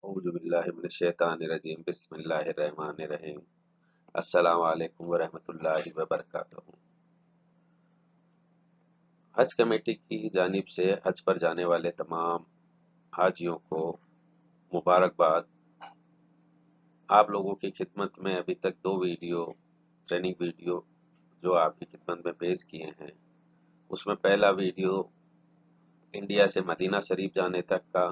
औज़ु बिल्लाहि मिनश शैतानिर रजीम बिस्मिल्लाहिर रहमानिर रहीम अस्सलामु अलैकुम व रहमतुल्लाहि व बरकातुहू। हज कमेटी की जानिब से हज पर जाने वाले तमाम हाजियों को मुबारकबाद। आप लोगों की खिदमत में अभी तक 2 वीडियो ट्रेनिंग वीडियो जो आपकी खिदमत में पेश किए हैं, उसमें पहला वीडियो इंडिया से मदीना शरीफ जाने तक का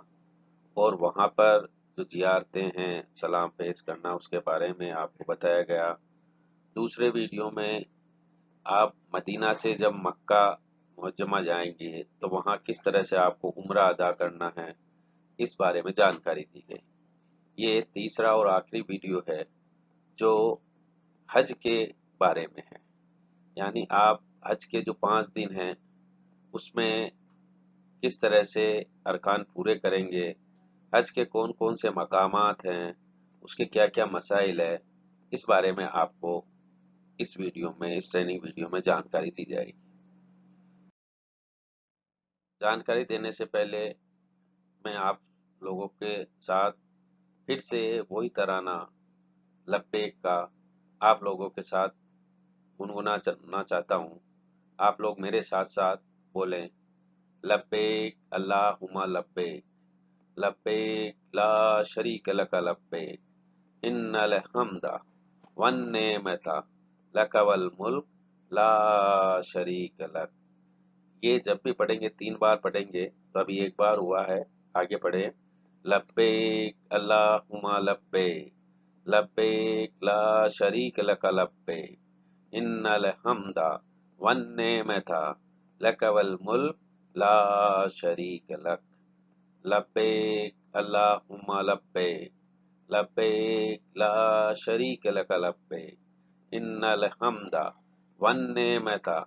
और वहाँ पर जो ज़ियारतें हैं, सलाम पेश करना, उसके बारे में आपको बताया गया। दूसरे वीडियो में आप मदीना से जब मक्का मुअज्जमा जाएंगे तो वहाँ किस तरह से आपको उम्रा अदा करना है, इस बारे में जानकारी दी गई। ये तीसरा और आखिरी वीडियो है जो हज के बारे में है, यानी आप हज के जो 5 दिन हैं उसमें किस तरह से अरकान पूरे करेंगे, हज के कौन कौन से मकामात हैं, उसके क्या क्या मसाइल है, इस बारे में आपको इस वीडियो में, इस ट्रेनिंग वीडियो में जानकारी दी जाएगी। जानकारी देने से पहले मैं आप लोगों के साथ फिर से वही तराना लब्बैक का आप लोगों के साथ गुनगुनाना चाहता हूँ। आप लोग मेरे साथ साथ बोलें, लब्बैक अल्लाहुम्मा लब्बैक, लब्बैक ला शरीक लक लब्बैक, इन्नल हम्दा वन नेमता लक वल मुल्क ला शरीक लक। ये जब भी पढ़ेंगे 3 बार पढ़ेंगे, तो अभी 1 बार हुआ है, आगे पढ़े, लब्बैक अल्लाहुम्मा लब्बैक, लब्बैक ला शरीक लक लब्बैक, इन्नल हम्दा वन नेमता लक वल मुल्क ला शरीक लक, लब्बैक अल्लाहुम्मा लब्बैक, लब्बैक ला शरीक लक लब्बैक, इन्नल हम्दा वन नेमता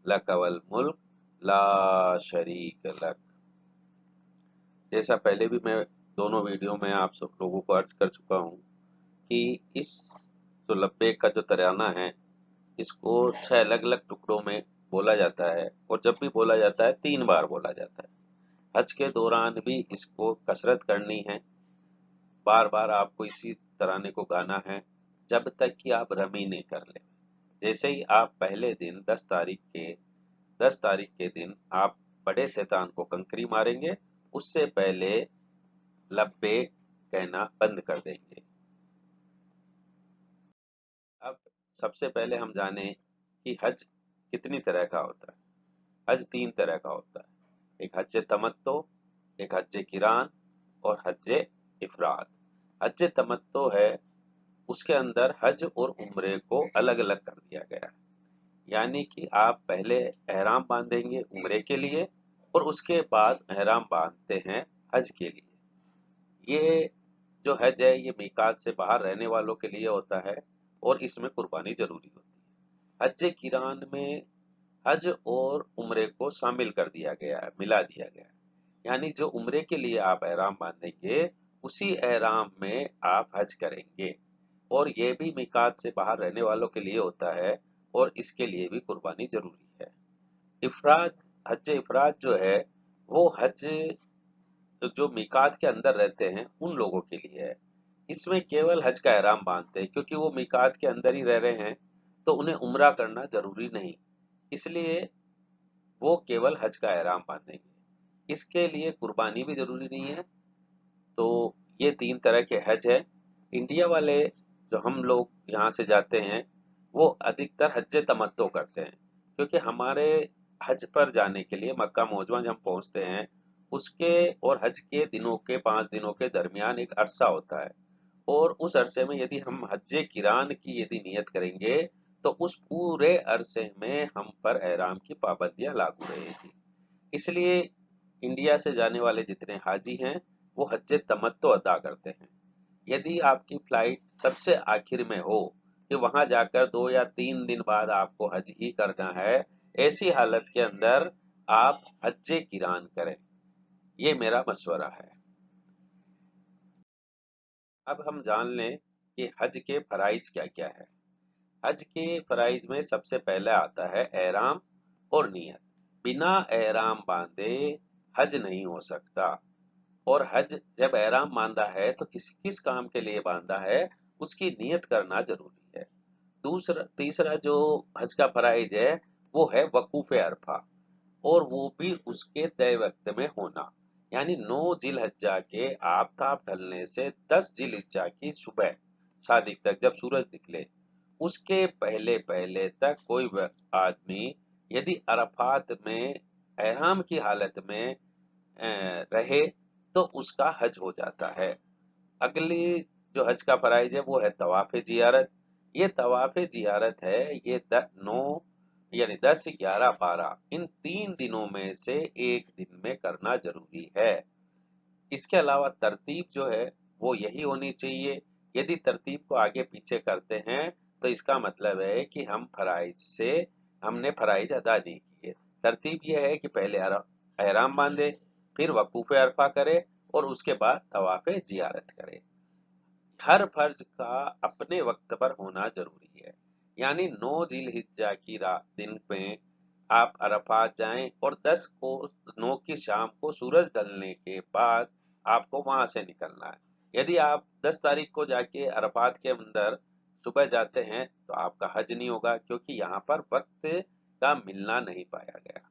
लक वल मुल्क ला शरीक लक। जैसा पहले भी मैं दोनों वीडियो में आप सब लोगों को अर्ज कर चुका हूँ कि इस जो लब्बैक का जो तराना है, इसको 6 अलग-अलग टुकड़ों में बोला जाता है और जब भी बोला जाता है 3 बार बोला जाता है। हज के दौरान भी इसको कसरत करनी है, बार-बार आपको इसी तराने को गाना है जब तक कि आप रमी नहीं कर लें। जैसे ही आप पहले दिन 10 तारीख के दिन आप बड़े शैतान को कंकरी मारेंगे, उससे पहले लब्बैक कहना बंद कर देंगे। अब सबसे पहले हम जाने कि हज कितनी तरह का होता है। हज 3 तरह का होता है, एक हज तमत्तो, एक हज किरान और हज इफराद। हज तमत्तो है, उसके अंदर हज और उम्रे को अलग अलग कर दिया गया है, यानी कि आप पहले एहराम बांधेंगे उम्रे के लिए और उसके बाद एहराम बांधते हैं हज के लिए। ये जो हज है ये मीकात से बाहर रहने वालों के लिए होता है और इसमें कुर्बानी जरूरी होती है। हज किरान में हज और उम्रे को शामिल कर दिया गया है, मिला दिया गया है, यानी जो उम्रे के लिए आप एहराम बांधेंगे उसी एहराम में आप हज करेंगे और ये भी मीकात से बाहर रहने वालों के लिए होता है और इसके लिए भी कुर्बानी जरूरी है। इफराद, हज इफराद जो है वो हज जो मीकात के अंदर रहते हैं उन लोगों के लिए है। इसमें केवल हज का एहराम बांधते हैं क्योंकि वो मीकात के अंदर ही रह रहे हैं, तो उन्हें उम्रा करना जरूरी नहीं, इसलिए वो केवल हज का एहराम बांधेंगे। इसके लिए कुर्बानी भी जरूरी नहीं है। तो ये 3 तरह के हज है। इंडिया वाले जो हम लोग यहाँ से जाते हैं वो अधिकतर हज तमत्तो करते हैं, क्योंकि हमारे हज पर जाने के लिए मक्का मुअज्जमा जब हम पहुँचते हैं उसके और हज के दिनों के 5 दिनों के दरमियान एक अरसा होता है और उस अरसे में यदि हम हज किरान की यदि नियत करेंगे तो उस पूरे अरसे में हम पर एहराम की पाबंदियां लागू रहेगी। इसलिए इंडिया से जाने वाले जितने हाजी हैं वो हज तमत्तो अदा करते हैं। यदि आपकी फ्लाइट सबसे आखिर में हो कि वहां जाकर 2 या 3 दिन बाद आपको हज ही करना है, ऐसी हालत के अंदर आप हज किरान करें, ये मेरा मशवरा है। अब हम जान लें कि हज के फराइज क्या क्या है। हज के फराइज में सबसे पहले आता है एहराम और नियत। बिना एहराम बांधे हज नहीं हो सकता। और हज जब एहराम बांधा है तो किस किस काम के लिए बांधा है उसकी नियत करना जरूरी है। दूसरा तीसरा जो हज का फराइज है वो है वकूफ अरफा, और वो भी उसके तय वक्त में होना। यानी 9 जिलहज्जा के आफताब ढलने से 10 जिलहिज्जा की सुबह सादिक तक जब सूरज निकले उसके पहले पहले तक कोई आदमी यदि अरफात में एहराम की हालत में रहे तो उसका हज हो जाता है। अगली जो हज का फराइज है वो है तवाफ जियारत। ये तवाफ जियारत है, ये 9 यानी 10, 11, 12 इन 3 दिनों में से एक दिन में करना जरूरी है। इसके अलावा तरतीब जो है वो यही होनी चाहिए। यदि तरतीब को आगे पीछे करते हैं तो इसका मतलब है कि हमने फराइज अदा नहीं किए। तरतीब यह है कि पहले एहराम बांधे, फिर वकूफ अरफा करे और उसके बाद तवाफ जियारत करे। हर फर्ज का अपने वक्त पर होना जरूरी है। यानी 9 जिलहिज्जा की रात दिन में आप अरफात जाएं और 10 को 9 की शाम को सूरज ढलने के बाद आपको वहां से निकलना है। यदि आप 10 तारीख को जाके अरफात के अंदर सुबह जाते हैं तो आपका हज नहीं होगा, क्योंकि यहाँ पर वक्त का मिलना नहीं पाया गया।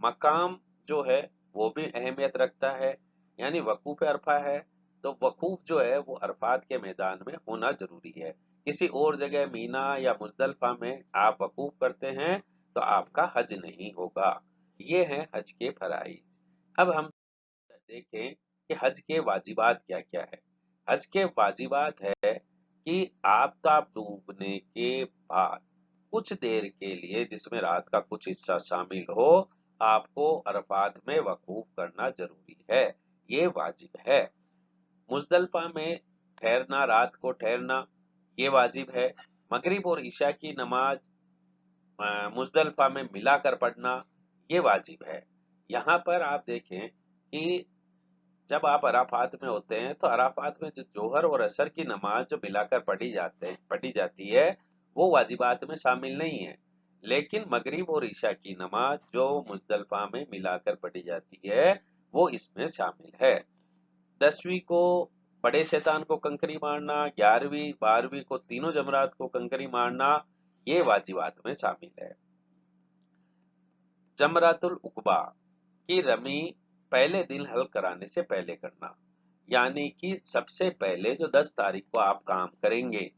मकाम जो है वो भी अहमियत रखता है। यानी वकूफ अरफा है तो वकूफ जो है वो अरफात के मैदान में होना जरूरी है। किसी और जगह मीना या मुजदलफा में आप वकूफ करते हैं तो आपका हज नहीं होगा। ये है हज के फराइज। अब हम देखें कि हज के वाजिबात क्या क्या है। हज के वाजिबात है कि आफताब डूबने के बाद कुछ देर के लिए, जिसमें रात का कुछ हिस्सा शामिल हो, आपको अरफात में वकूफ करना जरूरी है। ये वाजिब है। मुजदलफा में ठहरना, रात को ठहरना, ये वाजिब है। मगरिब और ईशा की नमाज मुजदलफा में मिलाकर पढ़ना, ये वाजिब है। यहाँ पर आप देखें कि जब आप अराफात में होते हैं तो अराफात में जो जोहर और असर की नमाज जो मिलाकर पढ़ी जाती है वो वाजिबात में शामिल नहीं है। लेकिन मगरिब और ईशा की नमाज जो मुजदलफा में मिलाकर पढ़ी जाती है वो इसमें शामिल है। 10वीं को बड़े शैतान को कंकरी मारना, 11वीं 12वीं को तीनों जमरात को कंकरी मारना, ये वाजिबात में शामिल है। जमरातुल उकबा की रमी पहले दिन हल कराने से पहले करना। यानी कि सबसे पहले जो 10 तारीख को आप काम करेंगे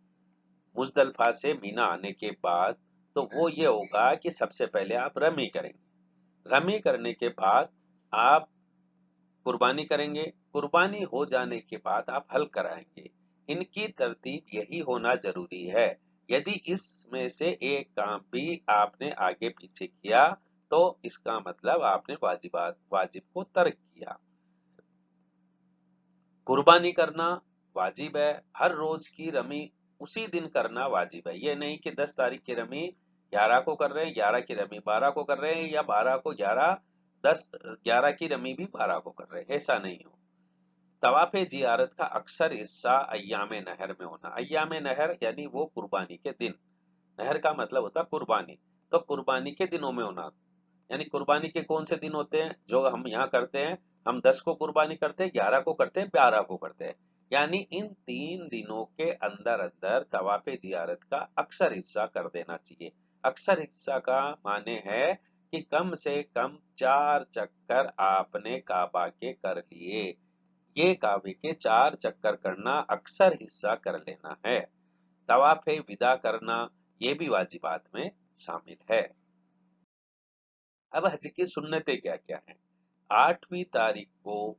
मुजदलफा से मीना आने के बाद, तो वो ये होगा कि सबसे पहले आप रमी करेंगे। रमी करने के बाद आप कुर्बानी करेंगे। कुर्बानी हो जाने के बाद आप हल कराएंगे। इनकी तरतीब यही होना जरूरी है। यदि इसमें से एक काम भी आपने आगे पीछे किया तो इसका मतलब आपने वाजिब को तर्क किया। कुर्बानी करना वाजिब है। हर रोज की रमी उसी दिन करना वाजिब है। ये नहीं कि 10 तारीख की रमी 11 को कर रहे हैं, 11 की रमी 12 को कर रहे हैं, या 12 को 11, 10 11 की रमी भी 12 को कर रहे हैं, ऐसा नहीं हो। तवाफ जियारत का अक्सर हिस्सा अय्याम नहर में होना। अय्याम नहर यानी वो कुर्बानी के दिन, नहर का मतलब होता है कुर्बानी, तो कुर्बानी के दिनों में होना। यानी कुर्बानी के कौन से दिन होते हैं जो हम यहाँ करते हैं? हम 10 को कुर्बानी करते हैं, 11 को करते हैं, 12 को करते हैं। यानी इन 3 दिनों के अंदर अंदर तवाफ जियारत का अक्सर हिस्सा कर देना चाहिए। अक्सर हिस्सा का माने है कि कम से कम 4 चक्कर आपने काबा के कर लिए। ये काबे के 4 चक्कर करना अक्सर हिस्सा कर लेना है। तवाफ विदा करना ये भी वाजिबात में शामिल है। अब हज की सुन्नतें क्या क्या हैं? 8वीं तारीख को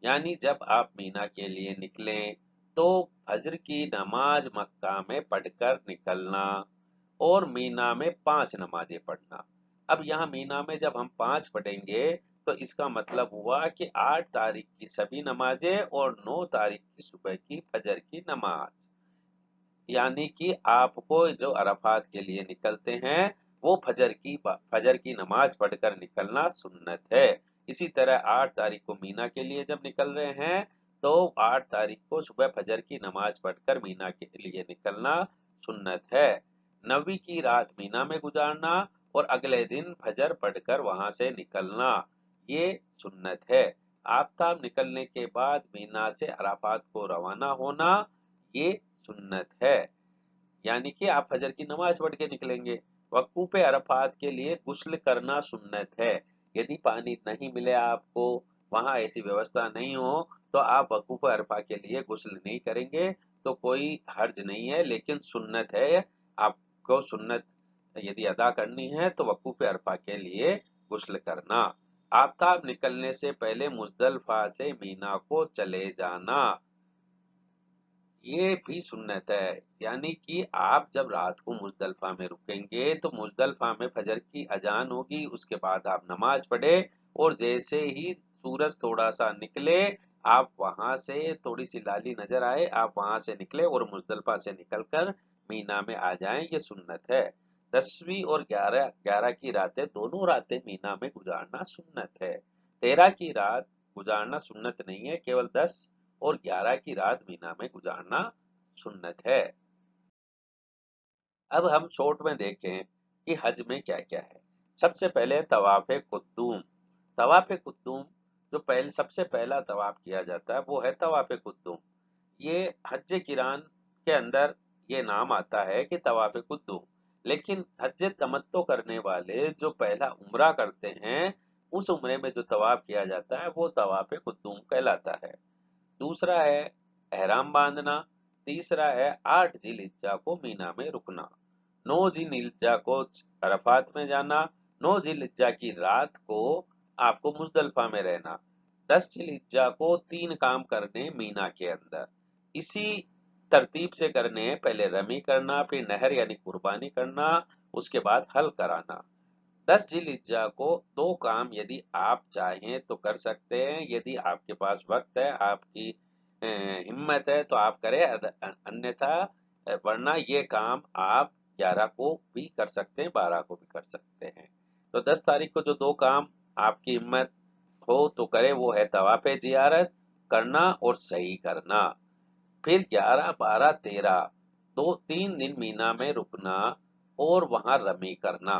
यानी जब आप मीना के लिए निकलें तो फजर की नमाज मक्का में पढ़कर निकलना और मीना में 5 नमाजें पढ़ना। अब यहाँ मीना में जब हम 5 पढ़ेंगे तो इसका मतलब हुआ कि 8 तारीख की सभी नमाजें और 9 तारीख की सुबह की फजर की नमाज। यानी कि आपको जो अरफात के लिए निकलते हैं वो फजर की नमाज पढ़कर निकलना सुन्नत है। इसी तरह 8 तारीख को मीना के लिए जब निकल रहे हैं तो 8 तारीख को सुबह फजर की नमाज पढ़कर मीना के लिए निकलना सुन्नत है। 9वीं की रात मीना में गुजारना और अगले दिन फजर पढ़कर वहां से निकलना, ये सुन्नत है। आफताब निकलने के बाद मीना से अराफात को रवाना होना ये सुन्नत है। यानी कि आप फजर की नमाज पढ़ के निकलेंगे। वकूफ अरफात के लिए गुस्ल करना सुन्नत है। यदि पानी नहीं मिले आपको, वहां ऐसी व्यवस्था नहीं हो, तो आप वकूफ अरफा के लिए गुस्ल नहीं करेंगे तो कोई हर्ज नहीं है, लेकिन सुन्नत है। आपको सुन्नत यदि अदा करनी है तो वकूफ अरफा के लिए गुस्ल करना। आफताब निकलने से पहले मुजदलफा से मीना को चले जाना ये भी सुन्नत है। यानी कि आप जब रात को मुजदलफा में रुकेंगे तो मुजदलफा में फजर की अजान होगी, उसके बाद आप नमाज पढ़े और जैसे ही सूरज थोड़ा सा निकले, आप वहां से थोड़ी सी लाली नजर आए, आप वहां से निकले और मुजदलफा से निकलकर मीना में आ जाएं, ये सुन्नत है। 10वीं और 11 की रातें, दोनों रातें मीना में गुजारना सुन्नत है। 13 की रात गुजारना सुन्नत नहीं है, केवल 10 और 11 की रात मीना में गुजारना सुन्नत है। अब हम शॉर्ट में देखें कि हज में क्या क्या है। सबसे पहले तवाफ कुद्दूम। तवाफ कुद्दूम जो पहले सबसे पहला तवाफ किया जाता है वो है तवाफ कुद्दूम। ये हज किरान के अंदर ये नाम आता है कि तवाफ कुद्दूम, लेकिन हज तमत्तो करने वाले जो पहला उम्रा करते हैं, उस उम्रे में जो तवाफ किया जाता है वो तवाफ कुद्दूम कहलाता है। दूसरा है एहराम बांधना। तीसरा है 8 जिलहिज्जा को मीना में रुकना। 9 जिलहिज्जा को अरफात में जाना। 9 जिलहिज्जा की रात को आपको मुजदलफा में रहना। 10 जिलहिज्जा को 3 काम करने मीना के अंदर। इसी तरतीब से करने हैं, पहले रमी करना, फिर नहर यानी कुर्बानी करना, उसके बाद हल कराना। 10 जिलहिज्जा को 2 काम यदि आप चाहें तो कर सकते हैं, यदि आपके पास वक्त है, आपकी हिम्मत है तो आप करें, अन्यथा वरना ये काम आप 11 को भी कर सकते हैं, 12 को भी कर सकते हैं। तो 10 तारीख को जो 2 काम आपकी हिम्मत हो तो करे, वो है तवाफ जियारत करना और सही करना। फिर 11, 12, 13 दो 3 दिन मीना में रुकना और वहां रमी करना।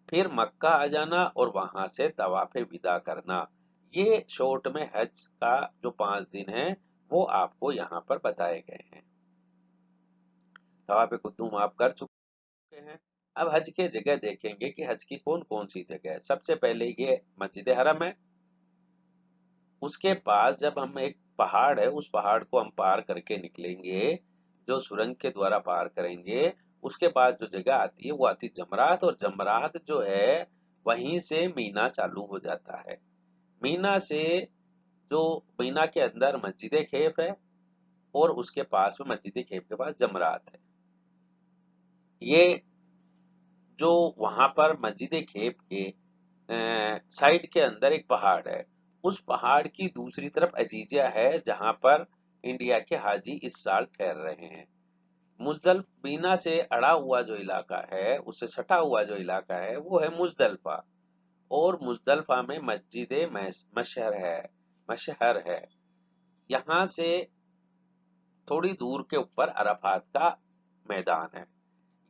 फिर मक्का आ जाना और वहां से तवाफ विदा करना। ये शॉर्ट में हज का जो 5 दिन है वो आपको यहाँ पर बताए गए हैं। तवाफ कुद्दूम आप कर चुके हैं। अब हज के जगह देखेंगे कि हज की कौन कौन सी जगह है। सबसे पहले ये मस्जिद हरम है। उसके पास जब हम एक पहाड़ है, उस पहाड़ को हम पार करके निकलेंगे, जो सुरंग के द्वारा पार करेंगे, उसके बाद जो जगह आती है वो आती है जमरात। और जमरात जो है वहीं से मीना चालू हो जाता है। मीना से जो मीना के अंदर मस्जिद खेफ है और उसके पास में मस्जिद खेफ के पास जमरात है। ये जो वहां पर मस्जिद खेफ के साइड के अंदर एक पहाड़ है, उस पहाड़ की दूसरी तरफ अजीजिया है जहां पर इंडिया के हाजी इस साल ठहर रहे हैं। मुजदलफा से अड़ा हुआ जो इलाका है, उससे सटा हुआ जो इलाका है वो है मुजदलफा। और मुजदलफा में मस्जिद मशहर है। यहाँ से थोड़ी दूर के ऊपर अरफात का मैदान है।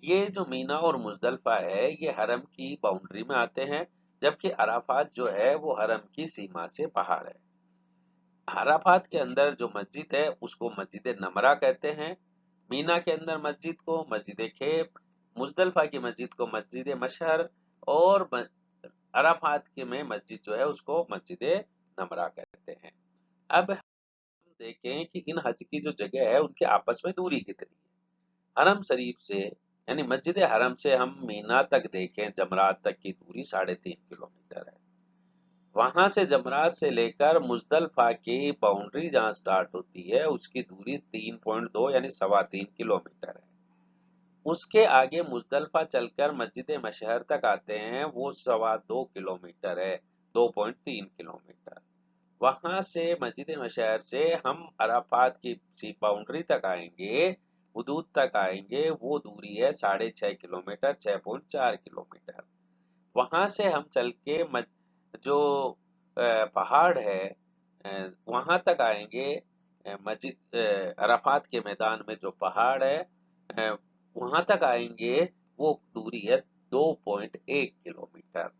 ये जो मीना और मुजदलफा है ये हरम की बाउंड्री में आते हैं, जबकि अराफात जो है वो हरम की सीमा से बाहर है। अराफात के अंदर जो मस्जिद है उसको मस्जिद नमरा कहते हैं। मीना के अंदर मस्जिद को मस्जिद खेप, मुजदलफा की मस्जिद को मस्जिद मशहर, और अराफात के में मस्जिद जो है उसको मस्जिद नमरा कहते हैं। अब हम देखें कि इन हज की जो जगह है उनकी आपस में दूरी कितनी है। हरम शरीफ से यानी मस्जिद हरम से हम मीना तक देखें, जमरात तक की दूरी 3.5 किलोमीटर है। वहां से जमरात से लेकर मुजदलफा की बाउंड्री जहां स्टार्ट होती है उसकी दूरी 3.2 यानी 3.25 किलोमीटर है। उसके आगे मुजदलफा चलकर मस्जिद मशहर तक आते हैं, वो 2.25 किलोमीटर है, 2.3 किलोमीटर। वहां से मस्जिद मशहर से हम अराफात की बाउंड्री तक आएंगे, हुदूद तक आएंगे, वो दूरी है 6.5 किलोमीटर, 6.4 किलोमीटर। वहां से हम चल के जो पहाड़ है वहां तक आएंगे। मस्जिद अराफात के मैदान में जो पहाड़ है वहां तक आएंगे, वो दूरी है 2.1 किलोमीटर।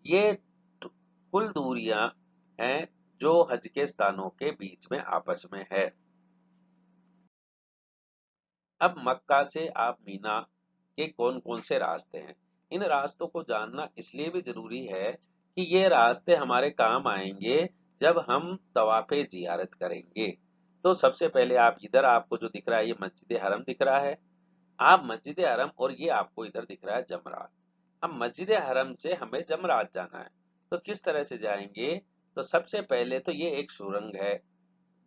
ये कुल दूरियां हैं जो हज के स्थानों के बीच में आपस में है। अब मक्का से आप मीना के कौन कौन से रास्ते हैं, इन रास्तों को जानना इसलिए भी जरूरी है कि ये रास्ते हमारे काम आएंगे जब हम तवाफे जियारत करेंगे। तो सबसे पहले आप इधर, आपको जो दिख रहा है ये मस्जिद हरम दिख रहा है, आप मस्जिद हरम, और ये आपको इधर दिख रहा है जमरात। अब मस्जिद हरम से हमें जमरात जाना है, तो किस तरह से जाएंगे? तो सबसे पहले तो ये एक सुरंग है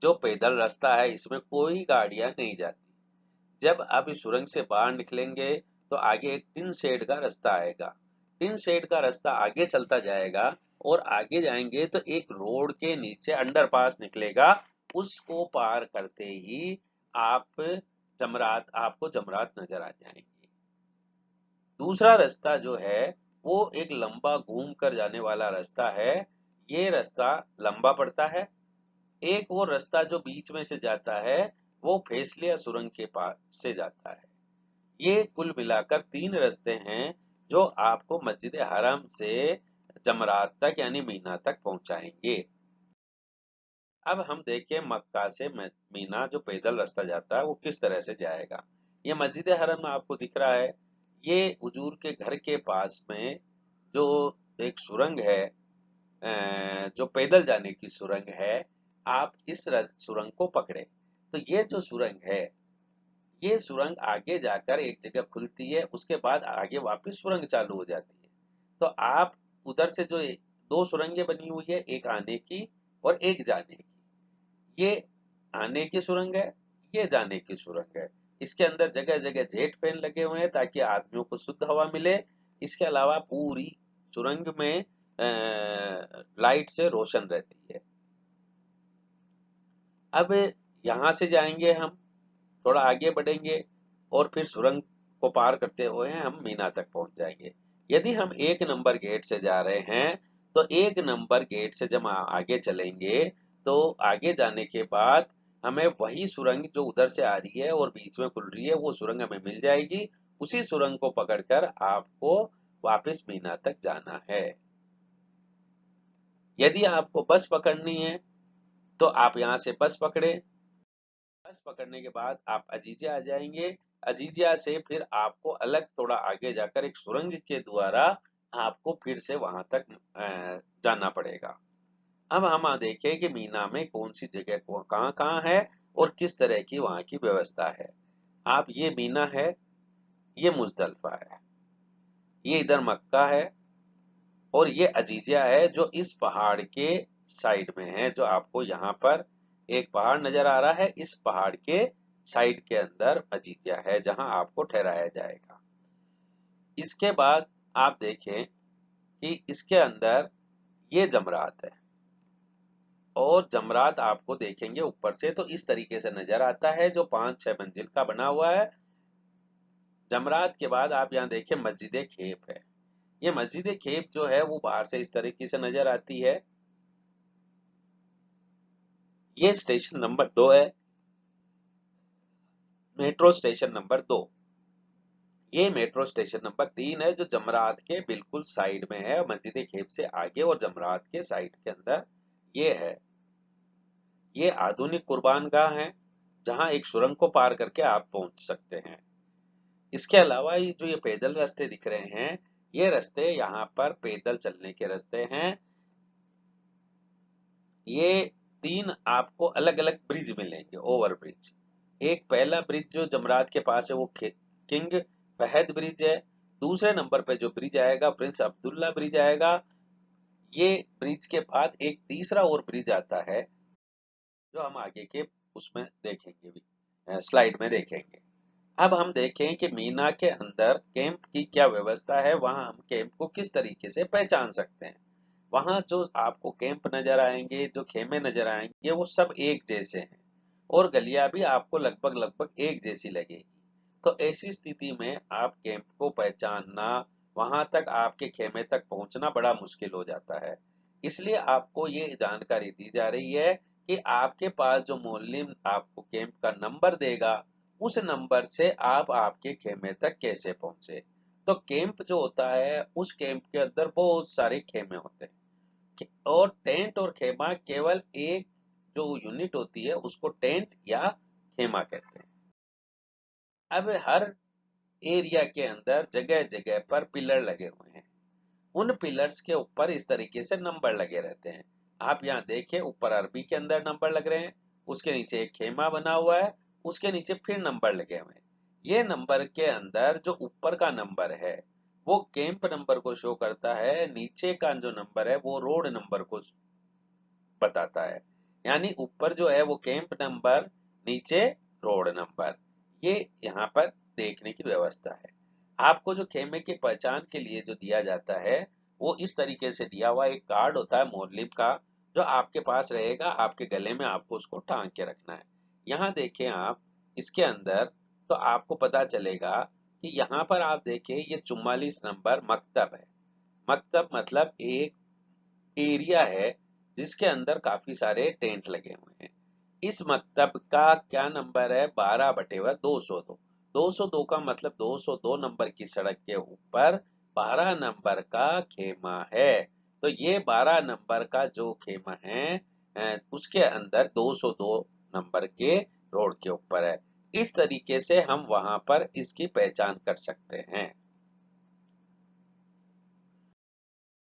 जो पैदल रास्ता है, इसमें कोई गाड़ियां नहीं जाती। जब आप इस सुरंग से बाहर निकलेंगे तो आगे एक टिन शेड का रास्ता आएगा। टिन शेड का रास्ता आगे चलता जाएगा और आगे जाएंगे तो एक रोड के नीचे अंडरपास निकलेगा। उसको पार करते ही आप आपको जमरात नजर आ जाएंगे। दूसरा रास्ता जो है वो एक लंबा घूम कर जाने वाला रास्ता है। ये रास्ता लंबा पड़ता है। एक वो रास्ता जो बीच में से जाता है वो फैसलिया सुरंग के पास से जाता है। ये कुल मिलाकर 3 रास्ते हैं जो आपको मस्जिद हरम से जमरात तक यानी मीना तक पहुंचाएंगे। अब हम देखें मक्का से मीना जो पैदल रास्ता जाता है वो किस तरह से जाएगा। ये मस्जिद हरम आपको दिख रहा है, ये हुजूर के घर के पास में जो एक सुरंग है, जो पैदल जाने की सुरंग है, आप इस सुरंग को पकड़े तो ये जो सुरंग है, ये सुरंग आगे जाकर एक जगह खुलती है, उसके बाद आगे वापस सुरंग चालू हो जाती है। तो आप उधर से जो 2 सुरंगें बनी हुई है, एक आने की और एक जाने की। ये आने की सुरंग है, ये जाने की सुरंग है। इसके अंदर जगह जगह जेट फैन लगे हुए हैं ताकि आदमियों को शुद्ध हवा मिले। इसके अलावा पूरी सुरंग में लाइट से रोशन रहती है। अब यहाँ से जाएंगे हम, थोड़ा आगे बढ़ेंगे और फिर सुरंग को पार करते हुए हम मीना तक पहुंच जाएंगे। यदि हम 1 नंबर गेट से जा रहे हैं तो 1 नंबर गेट से जब आगे चलेंगे तो आगे जाने के बाद हमें वही सुरंग जो उधर से आ रही है और बीच में खुल रही है वो सुरंग हमें मिल जाएगी। उसी सुरंग को पकड़कर आपको वापस मीना तक जाना है। यदि आपको बस पकड़नी है तो आप यहाँ से बस पकड़े। बस पकड़ने के बाद आप अजीजिया आ जाएंगे। अजीजिया से फिर आपको अलग थोड़ा आगे जाकर एक सुरंग के द्वारा आपको फिर से वहां तक जाना पड़ेगा। अब हम देखें कि मीना में कौन सी जगह कहाँ कहाँ है और किस तरह की वहां की व्यवस्था है। आप, ये मीना है, ये मुजदलफा है, ये इधर मक्का है और ये अजीजिया है जो इस पहाड़ के साइड में है। जो आपको यहाँ पर एक पहाड़ नजर आ रहा है, इस पहाड़ के साइड के अंदर अजीजिया है जहां आपको ठहराया जाएगा। इसके बाद आप देखें कि इसके अंदर ये जमरात है और जमरात आपको देखेंगे ऊपर से तो इस तरीके से नजर आता है जो 5-6 मंजिल का बना हुआ है। जमरात के बाद आप यहाँ देखें मस्जिद खेप है। ये मस्जिद खेप जो है वो बाहर से इस तरीके से नजर आती है। ये स्टेशन नंबर 2 है, मेट्रो स्टेशन नंबर 2। ये मेट्रो स्टेशन नंबर 3 है जो जमरात के बिल्कुल साइड में है, मस्जिद खेप से आगे और जमरात के साइड के अंदर ये है। ये आधुनिक कुर्बानगाह है जहां एक सुरंग को पार करके आप पहुंच सकते हैं। इसके अलावा ये जो ये पैदल रास्ते दिख रहे हैं, ये रास्ते यहाँ पर पैदल चलने के रास्ते हैं। ये 3 आपको अलग अलग ब्रिज मिलेंगे, ओवर ब्रिज। एक पहला ब्रिज जो जमरात के पास है वो किंग फहद ब्रिज है। दूसरे नंबर पे जो ब्रिज आएगा प्रिंस अब्दुल्ला ब्रिज आएगा। ये ब्रिज के बाद एक तीसरा और ब्रिज आता है जो हम आगे के उसमें देखेंगे भी, स्लाइड में देखेंगे। अब हम देखें कि मीना के अंदर कैंप की क्या व्यवस्था है, वहां हम कैंप को किस तरीके से पहचान सकते हैं। वहां जो आपको कैंप नजर आएंगे, जो खेमे नजर आएंगे, वो सब एक जैसे हैं और गलियां भी आपको लगभग लगभग एक जैसी लगेगी। तो ऐसी स्थिति में आप कैंप को पहचानना, वहां तक आपके खेमे तक पहुंचना बड़ा मुश्किल हो जाता है। इसलिए आपको ये जानकारी दी जा रही है कि आपके पास जो मोलिम आपको कैंप का नंबर देगा, उस नंबर से आप आपके खेमे तक कैसे पहुंचे। तो कैंप जो होता है, उस कैंप के अंदर बहुत सारे खेमे होते हैं। और टेंट और खेमा केवल एक जो यूनिट होती है उसको टेंट या खेमा कहते हैं। अब हर एरिया के अंदर जगह जगह पर पिलर लगे हुए हैं। उन पिलर्स के ऊपर इस तरीके से नंबर लगे रहते हैं। आप यहाँ देखिए, ऊपर अरबी के अंदर नंबर लग रहे हैं, उसके नीचे एक खेमा बना हुआ है, उसके नीचे फिर नंबर लगे हुए हैं। ये नंबर के अंदर जो ऊपर का नंबर है वो कैंप नंबर को शो करता है, नीचे का जो नंबर है वो रोड नंबर को बताता है। यानी ऊपर जो है वो कैंप नंबर, नीचे रोड नंबर। ये यहाँ पर देखने की व्यवस्था है। आपको जो खेमे की पहचान के लिए जो दिया जाता है वो इस तरीके से दिया हुआ एक कार्ड होता है मोरलिप का, जो आपके पास रहेगा, आपके गले में आपको उसको टांग के रखना है। यहाँ देखें आप, इसके अंदर तो आपको पता चलेगा कि यहाँ पर आप देखें ये 44 नंबर मकतब है। मकतब मतलब एक एरिया है जिसके अंदर काफी सारे टेंट लगे हुए हैं। इस मकतब का क्या नंबर है? 12/202। 202 का मतलब 202 नंबर की सड़क के ऊपर 12 नंबर का खेमा है। तो ये 12 नंबर का जो खेमा है उसके अंदर 202 नंबर के रोड के ऊपर है। इस तरीके से हम वहां पर इसकी पहचान कर सकते हैं।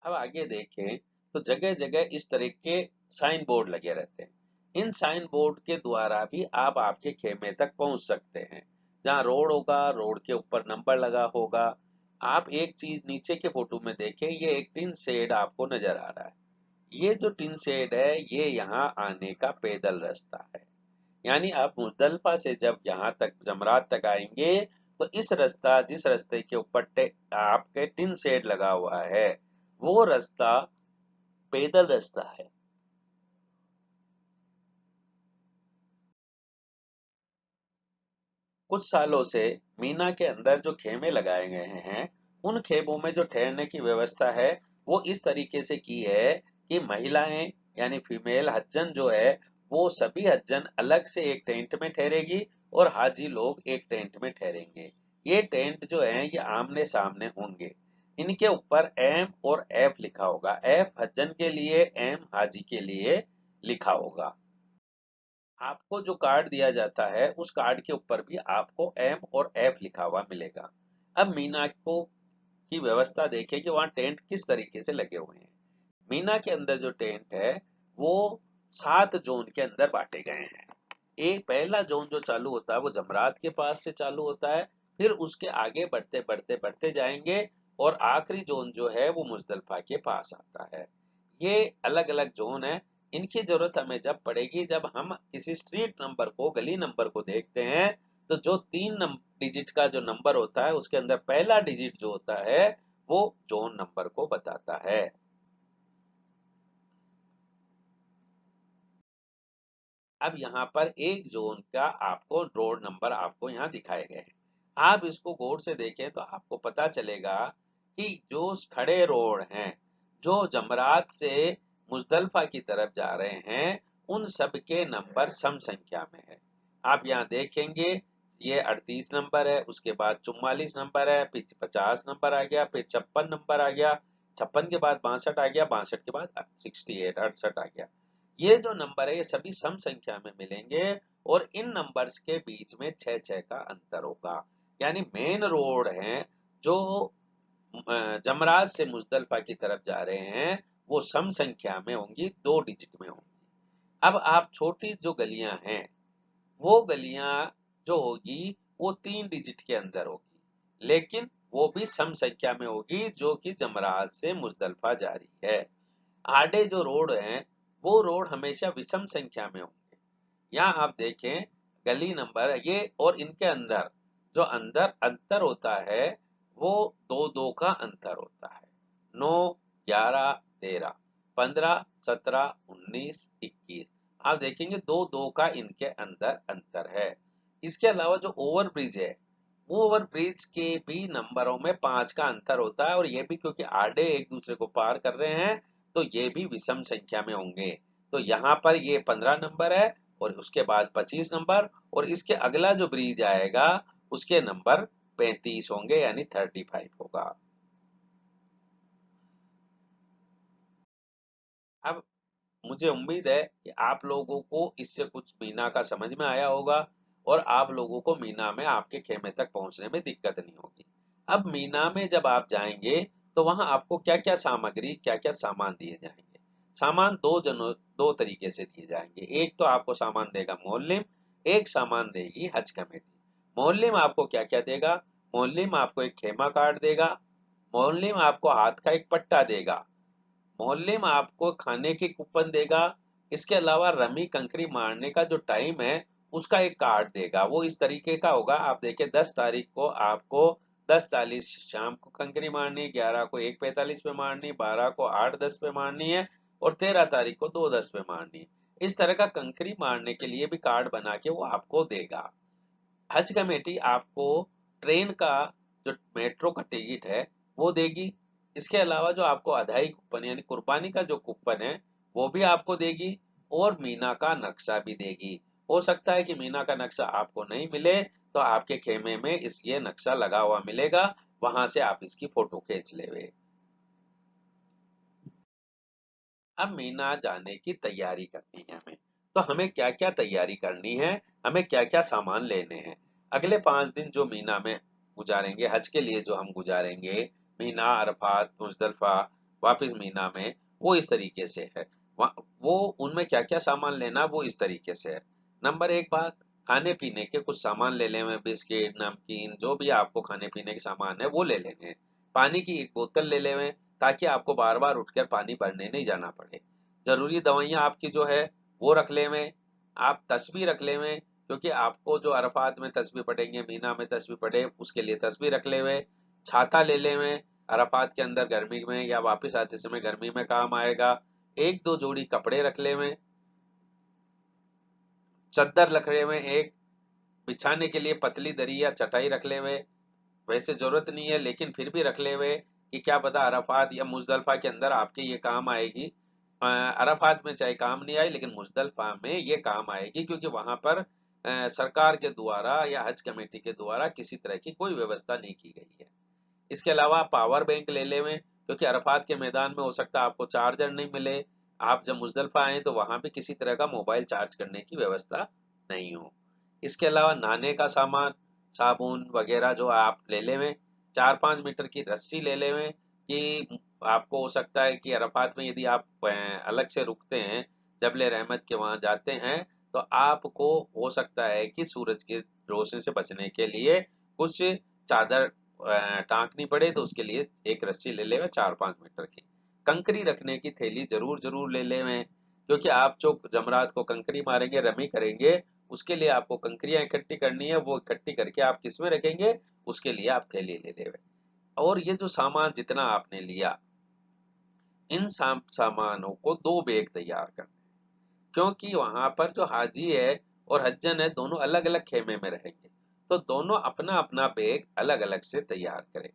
अब आगे देखें तो जगह जगह इस तरह के साइन बोर्ड लगे रहते हैं। इन साइन बोर्ड के द्वारा भी आप आपके खेमे तक पहुंच सकते हैं। जहां रोड होगा, रोड के ऊपर नंबर लगा होगा। आप एक चीज नीचे के फोटो में देखें, ये एक टिन शेड आपको नजर आ रहा है। ये जो टिन शेड है ये यहाँ आने का पैदल रास्ता है। यानी आप मुजदलफा से जब यहाँ तक जमरात तक आएंगे तो इस रास्ता, जिस रास्ते के ऊपर आपके टिन शेड लगा हुआ है वो रास्ता पैदल रास्ता है। कुछ सालों से मीना के अंदर जो खेमे लगाए गए हैं उन खेमों में जो ठहरने की व्यवस्था है वो इस तरीके से की है कि महिलाएं यानी फीमेल हज्जन जो है वो सभी हज्जन अलग से एक टेंट में ठहरेगी और हाजी लोग एक टेंट में ठहरेंगे। ये टेंट जो है ये आमने सामने होंगे। इनके ऊपर एम और एफ लिखा होगा। एफ हज्जन के लिए, एम हाजी के लिए लिखा होगा। आपको जो कार्ड दिया जाता है उस कार्ड के ऊपर भी आपको एम और एफ लिखा हुआ मिलेगा। अब मीना को की व्यवस्था देखें कि वहां टेंट किस तरीके से लगे हुए हैं। मीना के अंदर जो टेंट है वो 7 जोन के अंदर बांटे गए हैं। एक पहला जोन जो चालू होता है वो जमरात के पास से चालू होता है, फिर उसके आगे बढ़ते बढ़ते बढ़ते जाएंगे और आखिरी जोन जो है वो मुजदलफा के पास आता है। ये अलग अलग जोन है। इनकी जरूरत हमें जब पड़ेगी जब हम किसी स्ट्रीट नंबर को, गली नंबर को देखते हैं तो जो 3 डिजिट का जो नंबर होता है उसके अंदर पहला डिजिट जो होता है वो जोन नंबर को बताता है। अब यहाँ पर एक जोन का आपको रोड नंबर आपको यहाँ दिखाए गए हैं। आप इसको गौर से देखें तो आपको पता चलेगा कि जो खड़े रोड हैं जो जमरात से मुजदलफा की तरफ जा रहे हैं उन सब के नंबर सम संख्या में है। आप यहाँ देखेंगे ये 38 नंबर है, उसके बाद 44 नंबर है, फिर 50 नंबर आ गया, फिर 56 नंबर आ गया, 56 के बाद 62 आ गया, 62 के बाद 68 आ गया। ये जो नंबर है ये सभी सम संख्या में मिलेंगे और इन नंबर्स के बीच में 6-6 का अंतर होगा। यानी मेन रोड है जो जमरात से मुजदलफा की तरफ जा रहे हैं वो सम संख्या में होंगी, 2 डिजिट में होंगी। अब आप छोटी जो गलियां हैं वो गलियां जो होगी वो 3 डिजिट के अंदर होगी, लेकिन वो भी सम संख्या में होगी जो कि जमरात से मुजदलफा जा रही है। आड़े जो रोड हैं वो रोड हमेशा विषम संख्या में होंगे। यहाँ आप देखें गली नंबर ये और इनके अंदर जो अंदर अंतर होता है वो 2-2 का अंतर होता है। 9, 11, 13, 15, 17, 19, 21। आप देखेंगे 2-2 का इनके अंदर अंतर है। इसके अलावा जो ओवर ब्रिज है वो ओवर ब्रिज के भी नंबरों में 5 का अंतर होता है और ये भी क्योंकि आड़े एक दूसरे को पार कर रहे हैं तो ये भी विषम संख्या में होंगे। तो यहाँ पर ये 15 नंबर है और उसके बाद 25 नंबर और इसके अगला जो ब्रिज आएगा उसके नंबर 35 होंगे यानी 35 होगा। अब मुझे उम्मीद है कि आप लोगों को इससे कुछ मीना का समझ में आया होगा और आप लोगों को मीना में आपके खेमे तक पहुंचने में दिक्कत नहीं होगी। अब मीना में जब आप जाएंगे तो वहां आपको क्या क्या सामग्री, क्या क्या सामान दिए जाएंगे। सामान दो तरीके से दिए जाएंगे। एक तो आपको सामान देगा मोल्लिम, एक सामान देगी हज कमेटी। मोल्लिम आपको क्या क्या देगा? मोल्लिम आपको एक खेमा कार्ड देगा, मोल्लिम आपको हाथ का एक पट्टा देगा, मोहल्ले में आपको खाने के कूपन देगा। इसके अलावा रमी कंकरी मारने का जो टाइम है उसका एक कार्ड देगा। वो इस तरीके का होगा, आप देखिए 10 तारीख को आपको 10:40 शाम को कंकरी मारनी, 11 को 1:45 पे मारनी, 12 को 8:10 पे मारनी है और 13 तारीख को 2:10 पे मारनी है। इस तरह का कंकरी मारने के लिए भी कार्ड बना के वो आपको देगा। हज कमेटी आपको ट्रेन का जो मेट्रो का टिकट है वो देगी। इसके अलावा जो आपको अधाई कूपन यानी कुर्बानी का जो कूपन है वो भी आपको देगी और मीना का नक्शा भी देगी। हो सकता है कि मीना का नक्शा आपको नहीं मिले तो आपके खेमे में इस ये नक्शा लगा हुआ मिलेगा, वहां से आप इसकी फोटो खींच लेवे। अब मीना जाने की तैयारी करनी है हमें, तो हमें क्या क्या तैयारी करनी है, हमें क्या क्या सामान लेने हैं। अगले 5 दिन जो मीना में गुजारेंगे, हज के लिए जो हम गुजारेंगे, मीना, अरफात, मुजदलफा, वापस मीना में, वो इस तरीके से है। वो उनमें क्या क्या सामान लेना वो इस तरीके से है। नंबर एक बात, खाने पीने के कुछ सामान ले लें, बिस्किट, नमकीन, जो भी आपको खाने पीने के सामान है वो ले लेने हैं। पानी की एक बोतल ले लें ताकि आपको बार बार उठकर पानी भरने नहीं जाना पड़े। जरूरी दवाइयाँ आपकी जो है वो रख लेवें। आप तस्बीह रख लेवें, क्योंकि आपको जो अरफात में तस्बीह पढ़ेंगे, मीना में तस्बीह पढ़े, उसके लिए तस्बीह रख लेवें। छाता ले लेवें, अरफात के अंदर गर्मी में या वापस आते समय गर्मी में काम आएगा। एक दो जोड़ी कपड़े रख लेवें, चद्दर रख लेवें, एक बिछाने के लिए पतली दरी या चटाई रख लेवें। वैसे जरूरत नहीं है लेकिन फिर भी रख ले हुए कि क्या पता अरफात या मुजदलफा के अंदर आपके ये काम आएगी। अरफात में चाहे काम नहीं आई लेकिन मुजदलफा में ये काम आएगी, क्योंकि वहां पर सरकार के द्वारा या हज कमेटी के द्वारा किसी तरह की कोई व्यवस्था नहीं की गई है। इसके अलावा पावर बैंक ले लेवें, क्योंकि अरफात के मैदान में हो सकता है आपको चार्जर नहीं मिले। आप जब मुजदलफा आए तो वहां भी किसी तरह का मोबाइल चार्ज करने की व्यवस्था नहीं हो। इसके अलावा नहाने का सामान, साबुन वगैरह जो आप ले लेवें। 4-5 मीटर की रस्सी ले लेवें कि आपको हो सकता है कि अरफात में यदि आप अलग से रुकते हैं, जबल रहमत के वहां जाते हैं, तो आपको हो सकता है कि सूरज की रोशनी से बचने के लिए कुछ चादर टांकनी पड़े, तो उसके लिए एक रस्सी ले लेवे 4-5 मीटर की। कंकरी रखने की थैली जरूर जरूर ले लेवे, क्योंकि आप जो जमरात को कंकरी मारेंगे, रमी करेंगे, उसके लिए आपको कंकरियां इकट्ठी करनी है। वो इकट्ठी करके आप किस में रखेंगे, उसके लिए आप थैली ले लेवे। और ये जो सामान जितना आपने लिया, इन सामानों को 2 बैग तैयार करना, क्योंकि वहां पर जो हाजी है और हज्जन है दोनों अलग अलग खेमे में रहेंगे, तो दोनों अपना अपना बैग अलग अलग से तैयार करें।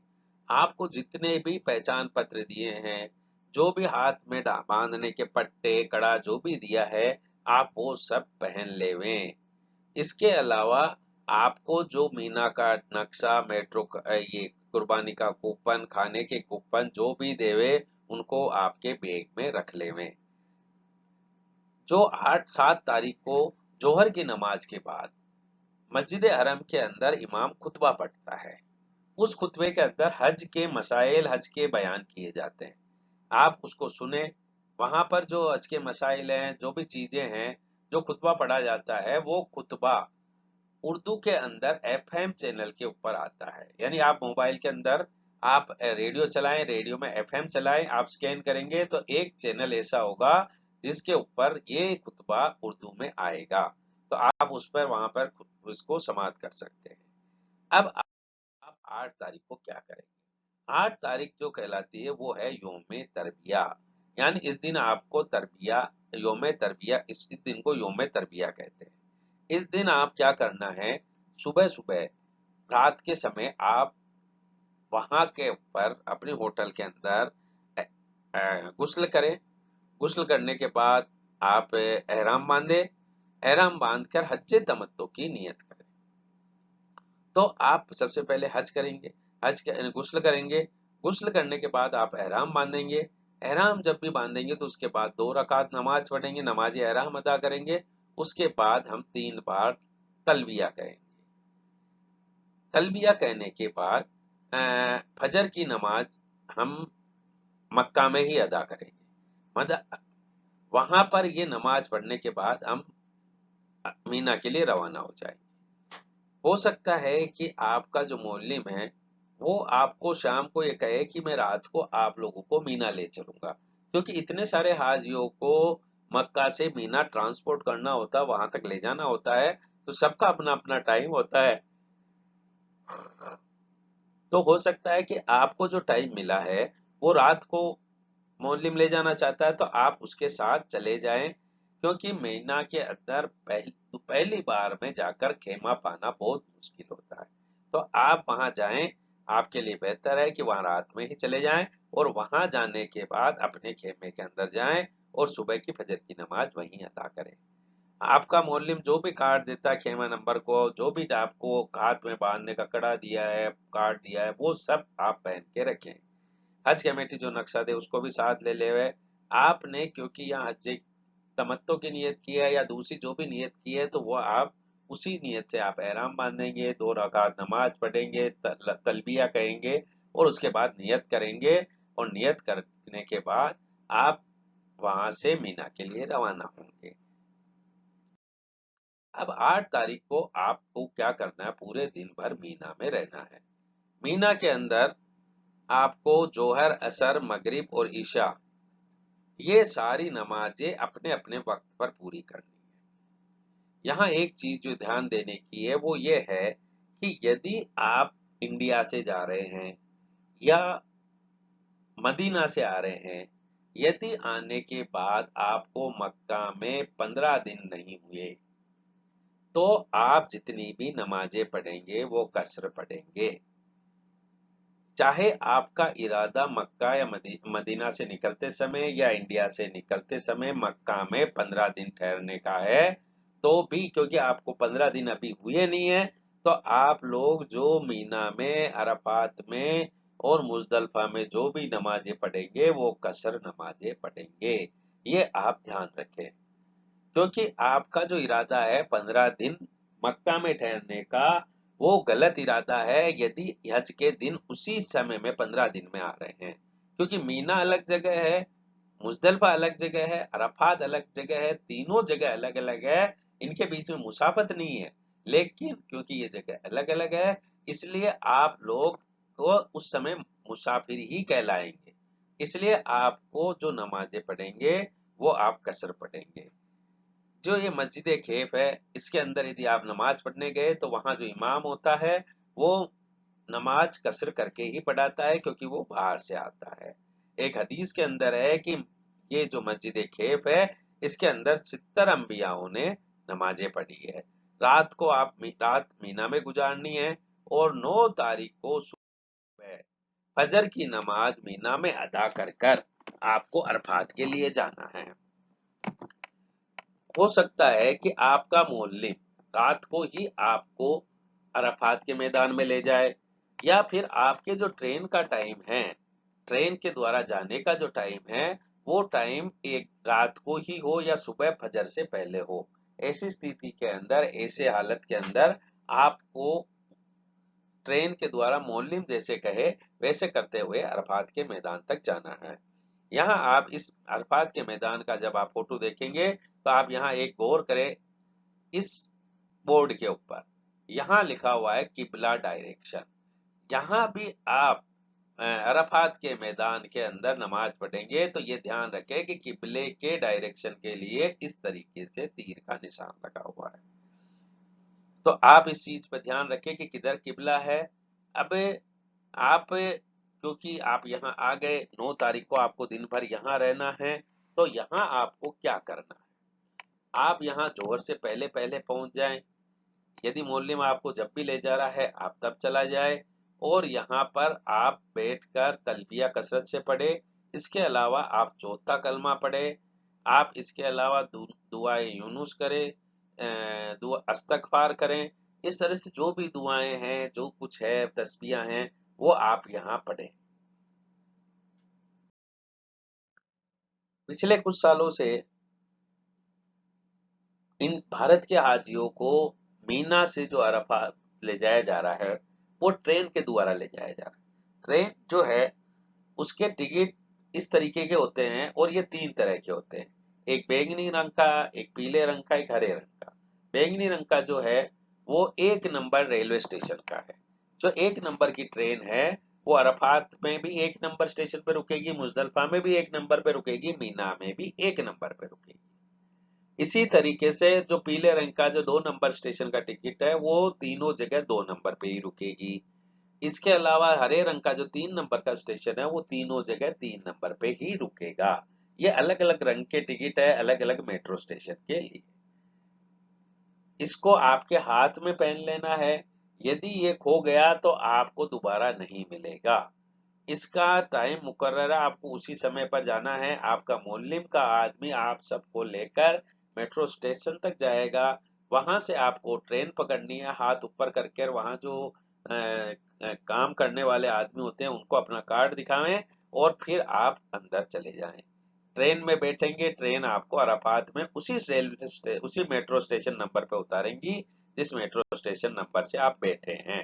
आपको जितने भी पहचान पत्र दिए हैं, जो भी हाथ में बांधने के पट्टे कड़ा जो भी दिया है, आप वो सब पहन लेवें। इसके अलावा आपको जो मीना का नक्शा, मेट्रो का ये कुर्बानी का कूपन, खाने के कूपन जो भी देवे, उनको आपके बैग में रख लेवें। जो 8-7 तारीख को जोहर की नमाज के बाद मस्जिद हरम के अंदर इमाम खुतबा पढ़ता है। उस खुतबे के अंदर हज के मसाइल, हज के बयान किए जाते हैं। आप उसको सुने। वहां पर जो हज के मसाइल हैं, जो भी चीजें हैं, जो खुतबा पढ़ा जाता है, वो खुतबा उर्दू के अंदर एफएम चैनल के ऊपर आता है। यानी आप मोबाइल के अंदर आप रेडियो चलाएं, रेडियो में एफएम चलाएं, आप स्कैन करेंगे तो एक चैनल ऐसा होगा जिसके ऊपर ये खुतबा उर्दू में आएगा, तो आप उस पर वहां पर इसको समाप्त कर सकते हैं। अब आप 8 तारीख को क्या करेंगे? 8 तारीख जो कहलाती है वो है योम तरबिया। यानी इस दिन आपको तरबिया, योम तरबिया, इस दिन को योम तरबिया कहते हैं। इस दिन आप क्या करना है, सुबह सुबह रात के समय आप वहां के ऊपर अपने होटल के अंदर गुस्ल करें। गुस्ल करने के बाद आप एहराम बांधे, एहराम बांधकर हज्जे तमत्तो की नियत करें। तो आप सबसे पहले हज करेंगे, गुस्ल करेंगे। गुस्ल करने के बाद आप एहराम बांधेंगे। एहराम जब भी बांधेंगे तो उसके बाद 2 रकात नमाज पढ़ेंगे, नमाज एहराम अदा करेंगे। उसके बाद हम 3 बार तलबिया कहेंगे। तलबिया कहने के बाद फजर की नमाज हम मक्का में ही अदा करेंगे। मतलब वहां पर ये नमाज पढ़ने के बाद हम मीना के लिए रवाना हो जाएंगे। हो सकता है कि आपका जो मोल्लिम है वो आपको शाम को ये कहे कि मैं रात को आप लोगों को मीना ले चलूंगा, क्योंकि इतने सारे हाजियों को मक्का से मीना ट्रांसपोर्ट करना होता है, वहां तक ले जाना होता है, तो सबका अपना अपना टाइम होता है। तो हो सकता है कि आपको जो टाइम मिला है वो रात को मोलिम ले जाना चाहता है तो आप उसके साथ चले जाएं, क्योंकि मीना के अंदर पहली बार में जाकर खेमा पाना बहुत मुश्किल होता है। तो आप वहां जाएं, आपके लिए बेहतर है कि वहां रात में ही चले जाएं और वहां जाने के बाद अपने खेमे के अंदर जाएं और सुबह की फजर की नमाज वहीं अदा करें। आपका मोल्लिम जो भी कार्ड देता है खेमा नंबर को, जो भी आपको हाथ में बांधने का कड़ा दिया है, कार्ड दिया है, वो सब आप पहन के रखें। हज कमेटी जो नक्शा दे उसको भी साथ ले ले हुए आपने, क्योंकि यहाँ हज तमत्तो की नियत की है या दूसरी जो भी नियत की है तो वो आप उसी नियत से आप एहराम बांधेंगे, 2 रकात नमाज पढ़ेंगे, तलबिया कहेंगे और उसके बाद नियत करेंगे। और नियत करने के बाद आप वहां से मीना के लिए रवाना होंगे। अब 8 तारीख को आपको क्या करना है, पूरे दिन भर मीना में रहना है। मीना के अंदर आपको जोहर, असर, मगरिब और ईशा ये सारी नमाजें अपने अपने वक्त पर पूरी करनी है। यहाँ एक चीज जो ध्यान देने की है वो ये है कि यदि आप इंडिया से जा रहे हैं या मदीना से आ रहे हैं, यदि आने के बाद आपको मक्का में 15 दिन नहीं हुए तो आप जितनी भी नमाजें पढ़ेंगे वो कसर पढ़ेंगे। चाहे आपका इरादा मक्का या मदीना से निकलते समय या इंडिया से निकलते समय मक्का में 15 दिन ठहरने का है, तो भी क्योंकि आपको 15 दिन अभी हुए नहीं है, तो आप लोग जो मीना में, अरफात में और मुजदलफा में जो भी नमाजें पढ़ेंगे वो कसर नमाजें पढ़ेंगे। ये आप ध्यान रखें, क्योंकि आपका जो इरादा है 15 दिन मक्का में ठहरने का, वो गलत इरादा है यदि हज के दिन उसी समय में 15 दिन में आ रहे हैं। क्योंकि मीना अलग जगह है, मुजदलफा अलग जगह है, अरफात अलग जगह है, तीनों जगह अलग अलग है, इनके बीच में मुसाफत नहीं है। लेकिन क्योंकि ये जगह अलग अलग है इसलिए आप लोग को उस समय मुसाफिर ही कहलाएंगे। इसलिए आपको जो नमाजें पढ़ेंगे वो आप कसर पढ़ेंगे। जो ये मस्जिद खेफ है इसके अंदर यदि आप नमाज पढ़ने गए तो वहां जो इमाम होता है वो नमाज कसर करके ही पढ़ाता है, क्योंकि वो बाहर से आता है। एक हदीस के अंदर है कि ये जो मस्जिद खेफ है इसके अंदर 70 अंबियाओं ने नमाजें पढ़ी है। रात को आप रात मीना में गुजारनी है और 9 तारीख को सुबह फजर की नमाज मीना में अदा कर कर आपको अरफात के लिए जाना है। हो सकता है कि आपका मोल्लिम रात को ही आपको अरफात के मैदान में ले जाए, या फिर आपके जो ट्रेन का टाइम है, ट्रेन के द्वारा जाने का जो टाइम है वो टाइम एक रात को ही हो या सुबह फजर से पहले हो। ऐसी स्थिति के अंदर, ऐसे हालत के अंदर आपको ट्रेन के द्वारा मोल्लिम जैसे कहे वैसे करते हुए अरफात के मैदान तक जाना है। यहाँ आप इस अरफात के मैदान का जब आप फोटो देखेंगे तो आप यहाँ एक गौर करें, इस बोर्ड के ऊपर यहाँ लिखा हुआ है किबला डायरेक्शन। यहाँ भी आप अरफात के मैदान के अंदर नमाज पढ़ेंगे तो ये ध्यान रखें कि किबले के डायरेक्शन के लिए इस तरीके से तीर का निशान लगा हुआ है। तो आप इस चीज पर ध्यान रखें कि किधर किबला है। अब आप क्योंकि आप यहाँ आ गए, 9 तारीख को आपको दिन भर यहाँ रहना है, तो यहाँ आपको क्या करना है, आप यहाँ जोहर से पहले पहले पहुंच जाएं। यदि मोल्लिम आपको जब भी ले जा रहा है आप तब चला जाए और यहाँ पर आप बैठकर तलबिया कसरत से पढ़े। इसके अलावा आप चौथा कलमा पढ़े। आप इसके अलावा दुआए यूनुस करें, दुआ अस्तगफार करें। इस तरह से जो भी दुआएं हैं, जो कुछ है, तस्बीहां हैं, वो आप यहाँ पढ़ें। पिछले कुछ सालों से इन भारत के हाजियों को मीना से जो अरफात ले जाया जा रहा है, वो ट्रेन के द्वारा ले जाया जा रहा है। ट्रेन जो है उसके टिकट इस तरीके के होते हैं और ये 3 तरह के होते हैं। एक बैंगनी रंग का, एक पीले रंग का, एक हरे रंग का। बैंगनी रंग का जो है वो 1 नंबर रेलवे स्टेशन का है। जो 1 नंबर की ट्रेन है वो अरफात में भी 1 नंबर स्टेशन पे रुकेगी, मुजदलफा में भी 1 नंबर पे रुकेगी, मीना में भी 1 नंबर पे रुकेगी। इसी तरीके से जो पीले रंग का जो 2 नंबर स्टेशन का टिकट है वो तीनों जगह 2 नंबर पे ही रुकेगी। इसके अलावा हरे रंग का जो 3 नंबर का स्टेशन है वो तीनों जगह 3 नंबर पे ही रुकेगा। ये अलग अलग रंग के टिकट है अलग अलग मेट्रो स्टेशन के लिए। इसको आपके हाथ में पहन लेना है। यदि ये खो गया तो आपको दोबारा नहीं मिलेगा। इसका टाइम मुकर्रर है, आपको उसी समय पर जाना है। आपका मोलिम का आदमी आप सबको लेकर मेट्रो स्टेशन तक जाएगा। वहां से आपको ट्रेन पकड़नी है, हाथ ऊपर करके। वहां जो काम करने वाले आदमी होते हैं उनको अपना कार्ड दिखाएं और फिर आप अंदर चले जाएं। ट्रेन में बैठेंगे, ट्रेन आपको अराफात में उसी मेट्रो स्टेशन नंबर पे उतारेंगी जिस मेट्रो स्टेशन नंबर से आप बैठे हैं।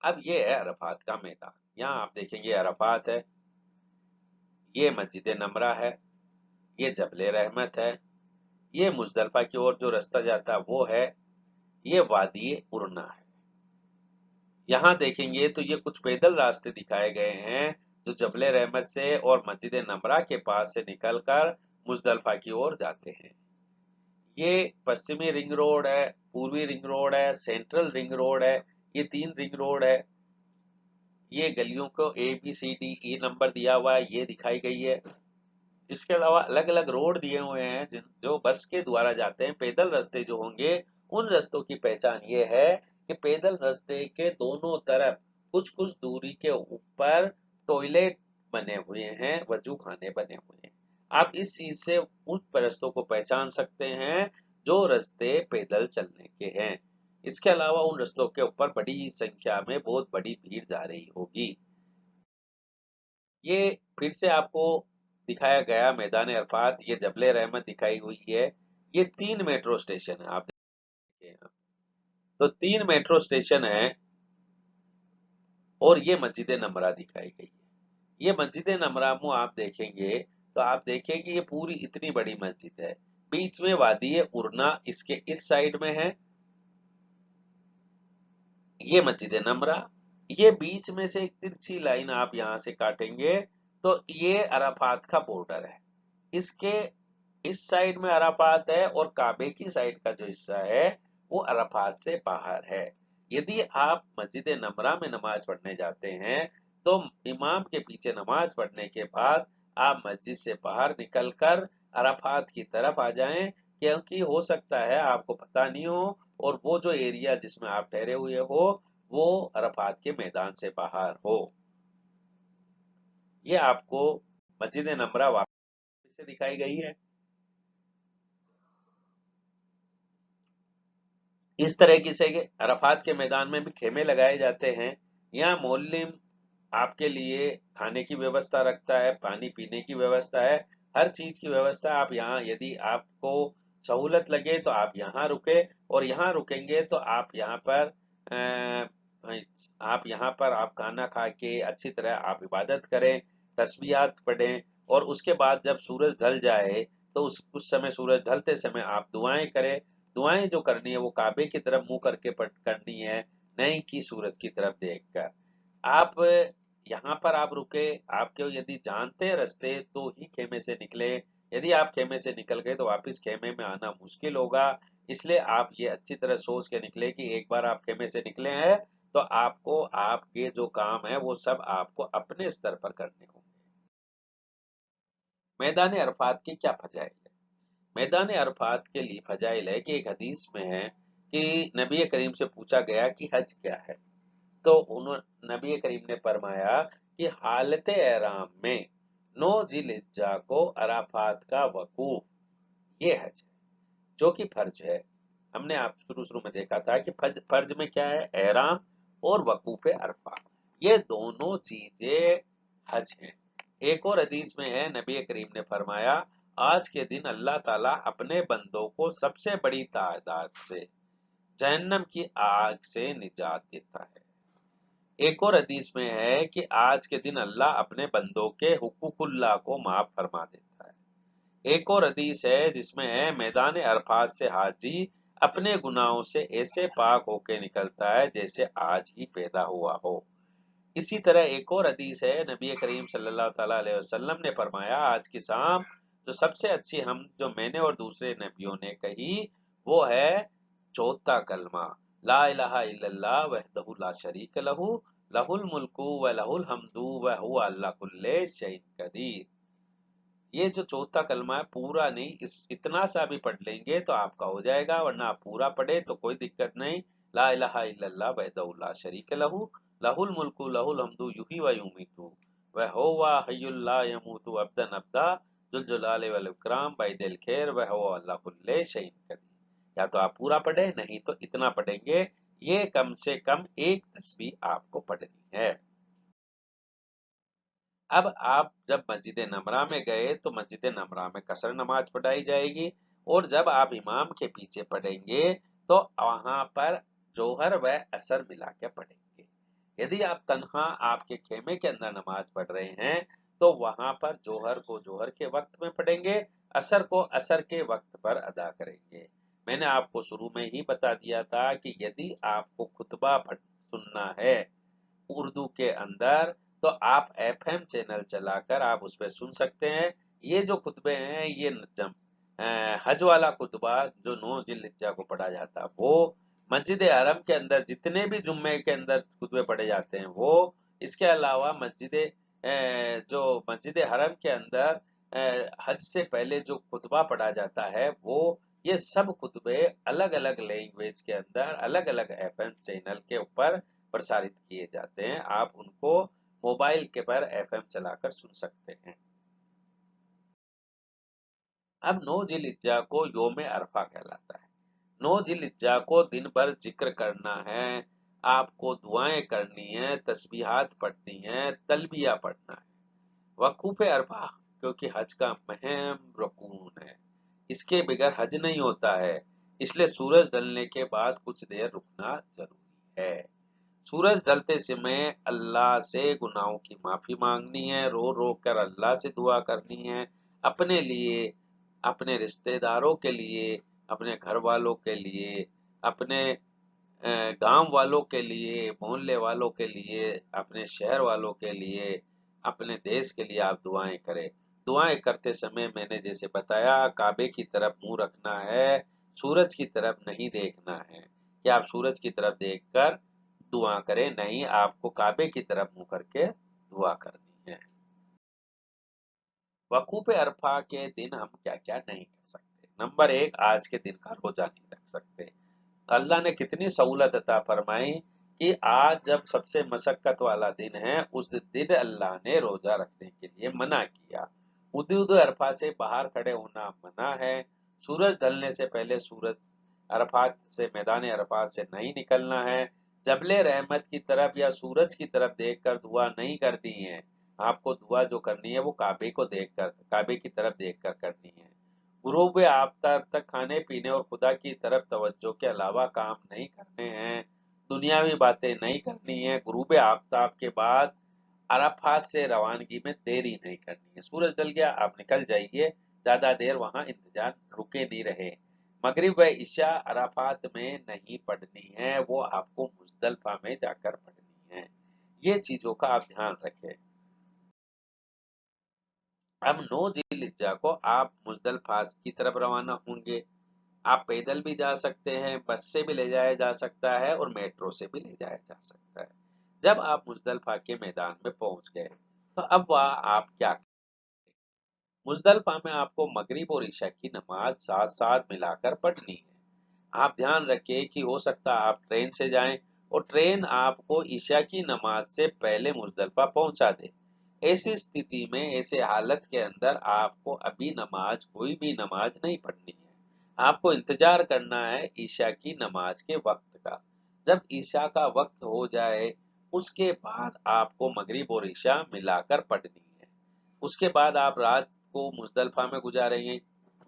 अब ये है अरफात का मैदान। यहाँ आप देखेंगे अरफात है, ये मस्जिद नमरा है, ये जबले रहमत है, ये मुजदलफा की ओर जो रास्ता जाता है वो है, ये वादी उरना है। यहाँ देखेंगे तो ये कुछ पैदल रास्ते दिखाए गए हैं जो जबले रहमत से और मस्जिद नमरा के पास से निकलकर मुजदलफा की ओर जाते हैं। ये पश्चिमी रिंग रोड है, पूर्वी रिंग रोड है, सेंट्रल रिंग रोड है। ये 3 रिंग रोड है। ये गलियों को ABCDE नंबर दिया हुआ है, ये दिखाई गई है। इसके अलावा अलग अलग रोड दिए हुए हैं जो बस के द्वारा जाते हैं। पैदल रास्ते जो होंगे उन रास्तों की पहचान ये है कि पैदल रास्ते के दोनों तरफ कुछ कुछ दूरी के ऊपर टॉयलेट बने हुए हैं, वजू खाने बने हुए हैं। आप इस चीज से उन रास्तों को पहचान सकते हैं जो रास्ते पैदल चलने के हैं। इसके अलावा उन रास्तों के ऊपर बड़ी संख्या में बहुत बड़ी भीड़ जा रही होगी। ये फिर से आपको दिखाया गया मैदान अरफात, ये जबले रहमत दिखाई हुई है। ये 3 मेट्रो स्टेशन है, आप देखिए यहाँ। तो 3 मेट्रो स्टेशन है और ये मस्जिद नमरा दिखाई गई है। ये मस्जिद नमरा में आप देखेंगे तो आप देखेंगे ये पूरी इतनी बड़ी मस्जिद है। बीच में वादी उरना इसके इस साइड में है, ये मस्जिद नमरा। ये बीच में से एक तिरछी लाइन आप यहाँ से काटेंगे तो ये अराफात का बॉर्डर है। इसके इस साइड में अराफात है और काबे की साइड का जो हिस्सा है वो अराफात से बाहर है। यदि आप मस्जिद नमरा में नमाज पढ़ने जाते हैं तो इमाम के पीछे नमाज पढ़ने के बाद आप मस्जिद से बाहर निकलकर अराफात की तरफ आ जाएं, क्योंकि हो सकता है आपको पता नहीं हो और वो जो एरिया जिसमें आप ठहरे हुए हो वो अराफात के मैदान से बाहर हो। ये आपको मस्जिद नमरा वापस से दिखाई गई है। इस तरह की से अराफात के मैदान में भी खेमे लगाए जाते हैं। यहाँ मोलिम आपके लिए खाने की व्यवस्था रखता है, पानी पीने की व्यवस्था है, हर चीज की व्यवस्था। आप यहाँ यदि आपको सहूलत लगे तो आप यहाँ रुके और यहाँ रुकेंगे तो आप यहाँ पर आप खाना खा के अच्छी तरह आप इबादत करें, तस्बीहात पढ़ें और उसके बाद जब सूरज ढल जाए तो उस समय सूरज ढलते समय आप दुआएं करें। दुआएं जो करनी है वो काबे की तरफ मुंह करके करनी है, नहीं कि सूरज की तरफ देखकर। आप यहाँ पर आप रुके, आपके यदि जानते हैं रास्ते तो ही खेमे से निकले। यदि आप खेमे से निकल गए तो वापस खेमे में आना मुश्किल होगा। इसलिए आप ये अच्छी तरह सोच के निकले कि एक बार आप खेमे से निकले हैं तो आपको आपके जो काम है वो सब आपको अपने स्तर पर करने होंगे। मैदान अरफात की क्या फजाइल है? मैदान अरफात के लिए फजाइल है कि एक हदीस में है कि नबी करीम से पूछा गया कि हज क्या है, तो उन्होंने नबी करीम ने फरमाया कि हालत एहराम में 9 जिलहिज्जा को अराफात का वकूफ ये हज है, जो कि फर्ज है। हमने आप शुरू शुरू में देखा था कि फर्ज में क्या है, एहराम और वकूफ अरफा, ये दोनों चीजें हज हैं। एक और हदीस में है, नबी करीम ने फरमाया, आज के दिन अल्लाह ताला अपने बंदों को सबसे बड़ी तादाद से जहन्नम की आग से निजात देता है। एक और हदीस में है कि आज के दिन अल्लाह अपने बंदों के हुकूकुल्लाह को माफ फरमा देता है। एक और हदीस है जिसमें है, मैदान अरफात से हाजी अपने गुनाहों से ऐसे पाक होके निकलता है जैसे आज ही पैदा हुआ हो। इसी तरह एक और हदीस है, नबी करीम सल्लल्लाहु ताला अलैहि वसल्लम ने फरमाया, आज की शाम जो सबसे अच्छी हम जो मैंने और दूसरे नबियों ने कही वो है चौथा कलमा, ला इलाहा इल्लल्लाह वहदहु ला शरीक लहू लहुल मुल्कु व लहुल हम्दु व हुवा अला कुल्ले शैइन कदीर। ये जो चौथा कलमा है पूरा नहीं, इस इतना सा भी पढ़ लेंगे तो आपका हो जाएगा, वरना आप पूरा पढ़े तो कोई दिक्कत नहीं। ला इलाहा इल्लल्लाह वहदहु ला शरीक लहू लहुल मुल्कु लहुल हम्दु युही व युमीतु व हुवा हय्युल ला यमूतु अबदन अब्दा जुल जलाले वल इकराम बैदल खैर व हुवा अला कुल्ले शैइन कदीर। या तो आप पूरा पढ़े, नहीं तो इतना पढ़ेंगे। ये कम से कम एक तस्बीह आपको पढ़नी है। अब आप जब मस्जिद नमरा में गए तो मस्जिद नमरा में कसर नमाज पढ़ाई जाएगी, और जब आप इमाम के पीछे पढ़ेंगे तो वहां पर जोहर व असर मिला के पढ़ेंगे। यदि आप तन्हा आपके खेमे के अंदर नमाज पढ़ रहे हैं तो वहां पर जोहर को जोहर के वक्त में पढ़ेंगे, असर को असर के वक्त पर अदा करेंगे। मैंने आपको शुरू में ही बता दिया था कि यदि आपको खुतबा सुनना है उर्दू के अंदर तो आप एफएम चैनल चलाकर आप उस पर सुन सकते हैं। ये जो खुतबे हैं ये हज वाला खुतबा जो 9 जिल्हिज्जा को पढ़ा जाता है वो, मस्जिद हरम के अंदर जितने भी जुम्मे के अंदर खुतबे पढ़े जाते हैं वो, इसके अलावा जो मस्जिद हरम के अंदर हज से पहले जो खुतबा पढ़ा जाता है वो, ये सब खुतबे अलग अलग लैंग्वेज के अंदर अलग अलग एफएम चैनल के ऊपर प्रसारित किए जाते हैं। आप उनको मोबाइल के पर एफएम चलाकर सुन सकते हैं। अब 9 जिल्हिज्जा को योम अरफा कहलाता है। 9 जिल्हिज्जा को दिन भर जिक्र करना है, आपको दुआएं करनी है, तस्बीहात पढ़नी है, तलबिया पढ़ना है। वकूफ अरफा क्योंकि हज का अहम रुकून है, इसके बगैर हज नहीं होता है, इसलिए सूरज ढलने के बाद कुछ देर रुकना जरूरी है। सूरज ढलते समय अल्लाह से गुनाहों की माफी मांगनी है, रो रो कर अल्लाह से दुआ करनी है, अपने लिए, अपने रिश्तेदारों के लिए, अपने घर वालों के लिए, अपने गांव वालों के लिए, मोहल्ले वालों के लिए, अपने शहर वालों के लिए, अपने देश के लिए आप दुआएं करें। दुआएं करते समय मैंने जैसे बताया काबे की तरफ मुंह रखना है, सूरज की तरफ नहीं देखना है कि आप सूरज की तरफ देखकर दुआ करें, नहीं, आपको काबे की तरफ मुंह करके दुआ करनी है। वकूफ अरफा के दिन हम क्या क्या नहीं कर सकते। नंबर 1, आज के दिन का रोजा नहीं रख सकते। अल्लाह ने कितनी सहूलत अता फरमाई कि आज जब सबसे मशक्कत वाला दिन है उस दिन अल्लाह ने रोजा रखने के लिए मना किया। उदूद अरफा से बाहर खड़े होना मना है। सूरज ढलने से पहले सूरज अरफात से मैदान अरफात से नहीं निकलना है। जबले रहमत की तरफ या सूरज की तरफ देखकर दुआ नहीं करनी है। आपको दुआ जो करनी है वो काबे को देखकर, काबे की तरफ देखकर करनी है। गुरूब आफ्ताब तक खाने पीने और खुदा की तरफ तवज्जो के अलावा काम नहीं करने हैं, दुनियावी बातें नहीं करनी है। गुरूब आफ्ताब के बाद अराफात से रवानगी में देरी नहीं करनी है। सूरज ढल गया आप निकल जाइए, ज्यादा देर वहां इंतजार रुके नहीं रहे। मगरिब व इशा अराफात में नहीं पढ़नी है, वो आपको मुजदलफा में जाकर पढ़नी है। ये चीजों का आप ध्यान रखें। अब 9 जिल्हिज्जा को आप मुजदलफा की तरफ रवाना होंगे। आप पैदल भी जा सकते हैं, बस से भी ले जाया जा सकता है और मेट्रो से भी ले जाया जा सकता है। जब आप मुजदलफा के मैदान में पहुंच गए तो अब वह आप क्या करें? मुजदलफा में आपको मगरिब और ईशा की नमाज साथ साथ मिलाकर पढ़नी है। आप ध्यान रखें कि हो सकता है आप ट्रेन से जाएं और ट्रेन आपको ईशा की नमाज से पहले मुजदलफा पहुंचा दे। ऐसी स्थिति में, ऐसे हालत के अंदर आपको अभी नमाज, कोई भी नमाज नहीं पढ़नी है। आपको इंतजार करना है ईशा की नमाज के वक्त का। जब ईशा का वक्त हो जाए उसके बाद आपको मगरिब और ईशा मिलाकर पढ़नी है। उसके बाद आप रात को मुजदलफा में गुजारेंगे।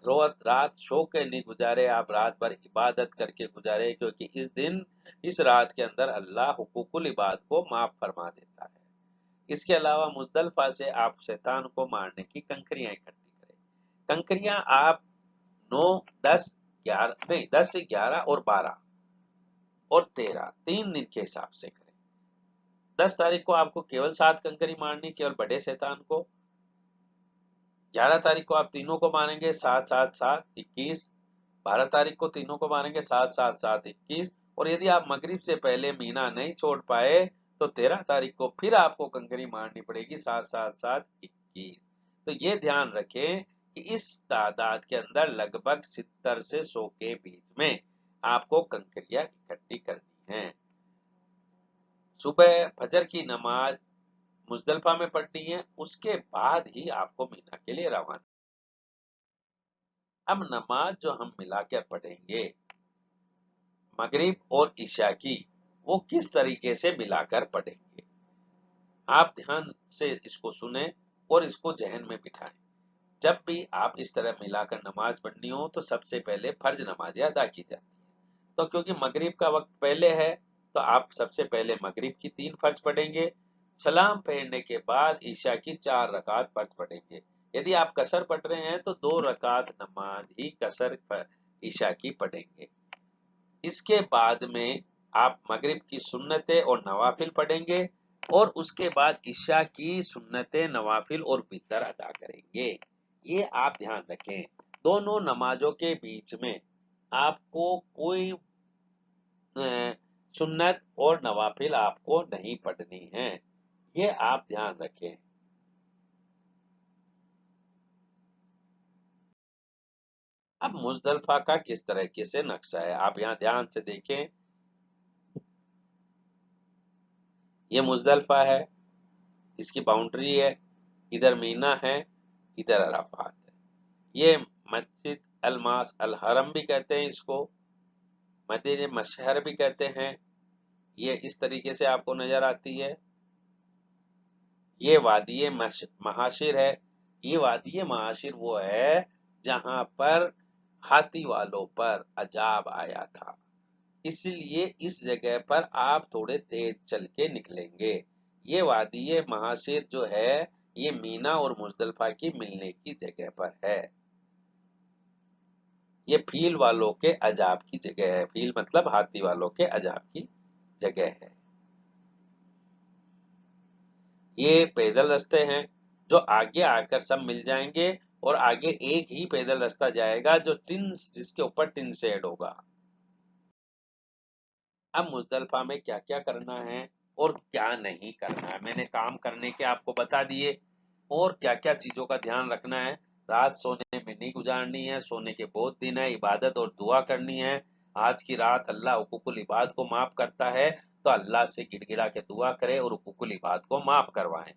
रात सो के नहीं गुजारे, आप रात भर इबादत करके गुजारे, क्योंकि इस दिन, इस रात के अंदर अल्लाह हुकूकुल इबाद को माफ फरमा देता है। इसके अलावा मुजदलफा से आप शैतान को मारने की कंकरियां इकट्ठी करें। कंकरियां आप 9, 10, 11 नहीं, 10, 11 और 12 और 13 3 दिन के हिसाब से करें। 10 तारीख को आपको केवल 7 कंकरी मारनी, केवल बड़े शैतान को। 11 तारीख को आप तीनों को मारेंगे, 7, 7, 7, 21। 12 तारीख को तीनों को मारेंगे, 7, 7, 7, 21। और यदि आप मगरिब से पहले मीना नहीं छोड़ पाए तो 13 तारीख को फिर आपको कंकरी मारनी पड़ेगी, 7, 7, 7, 21। तो ये ध्यान रखें कि इस तादाद के अंदर लगभग 70 से 100 के बीच में आपको कंकरियां इकट्ठी करनी है। सुबह फजर की नमाज मुजदलफा में पढ़नी है, उसके बाद ही आपको मीना के लिए रवाना। अब नमाज जो हम मिलाकर पढ़ेंगे मगरिब और इशा की, वो किस तरीके से मिलाकर पढ़ेंगे, आप ध्यान से इसको सुने और इसको जहन में बिठाएं। जब भी आप इस तरह मिलाकर नमाज पढ़नी हो तो सबसे पहले फर्ज नमाज अदा की जाती है। तो क्योंकि मगरिब का वक्त पहले है तो आप सबसे पहले मगरिब की 3 फर्ज पढ़ेंगे। सलाम फेरने के बाद ईशा की 4 रकात फर्ज पढ़ेंगे। यदि आप कसर पढ़ रहे हैं तो 2 रकात नमाज ही कसर ईशा की पढ़ेंगे। इसके बाद में आप मगरिब की सुन्नतें और नवाफिल पढ़ेंगे और उसके बाद इशा की सुन्नतें, नवाफिल और वितर अदा करेंगे। ये आप ध्यान रखें, दोनों नमाजों के बीच में आपको कोई सुन्नत और नवाफिल आपको नहीं पढ़नी है, ये आप ध्यान रखें। अब मुजदलफा का किस तरीके से नक्शा है, आप यहाँ ध्यान से देखें। ये मुजदलफा है, इसकी बाउंड्री है, इधर मीना है, इधर अराफात है। ये मस्जिद अलमास अल हरम भी कहते हैं इसको, मदीने मशहर भी कहते हैं। ये इस तरीके से आपको नजर आती है। ये वादिये महाशिर है। ये वादिये महाशिर वो है जहां पर हाथी वालों पर अजाब आया था, इसलिए इस जगह पर आप थोड़े तेज चल के निकलेंगे। ये वादिये महाशिर जो है ये मीना और मुजदलफा की मिलने की जगह पर है। ये फील वालों के अजाब की जगह है, फील मतलब हाथी वालों के अजाब की जगह है। ये पैदल रास्ते हैं जो आगे आकर सब मिल जाएंगे और आगे एक ही पैदल रास्ता जाएगा जो जिसके ऊपर टिन शेड होगा। अब मुजदलफा में क्या क्या करना है और क्या नहीं करना है, मैंने काम करने के आपको बता दिए, और क्या क्या चीजों का ध्यान रखना है। रात सोने में नहीं गुजारनी है, सोने के बहुत दिन है, इबादत और दुआ करनी है। आज की रात अल्लाह हुकूकुल इबाद को माफ करता है, तो अल्लाह से गिड़गिड़ा के दुआ करे और हुकूकुल इबाद को माफ करवाएं।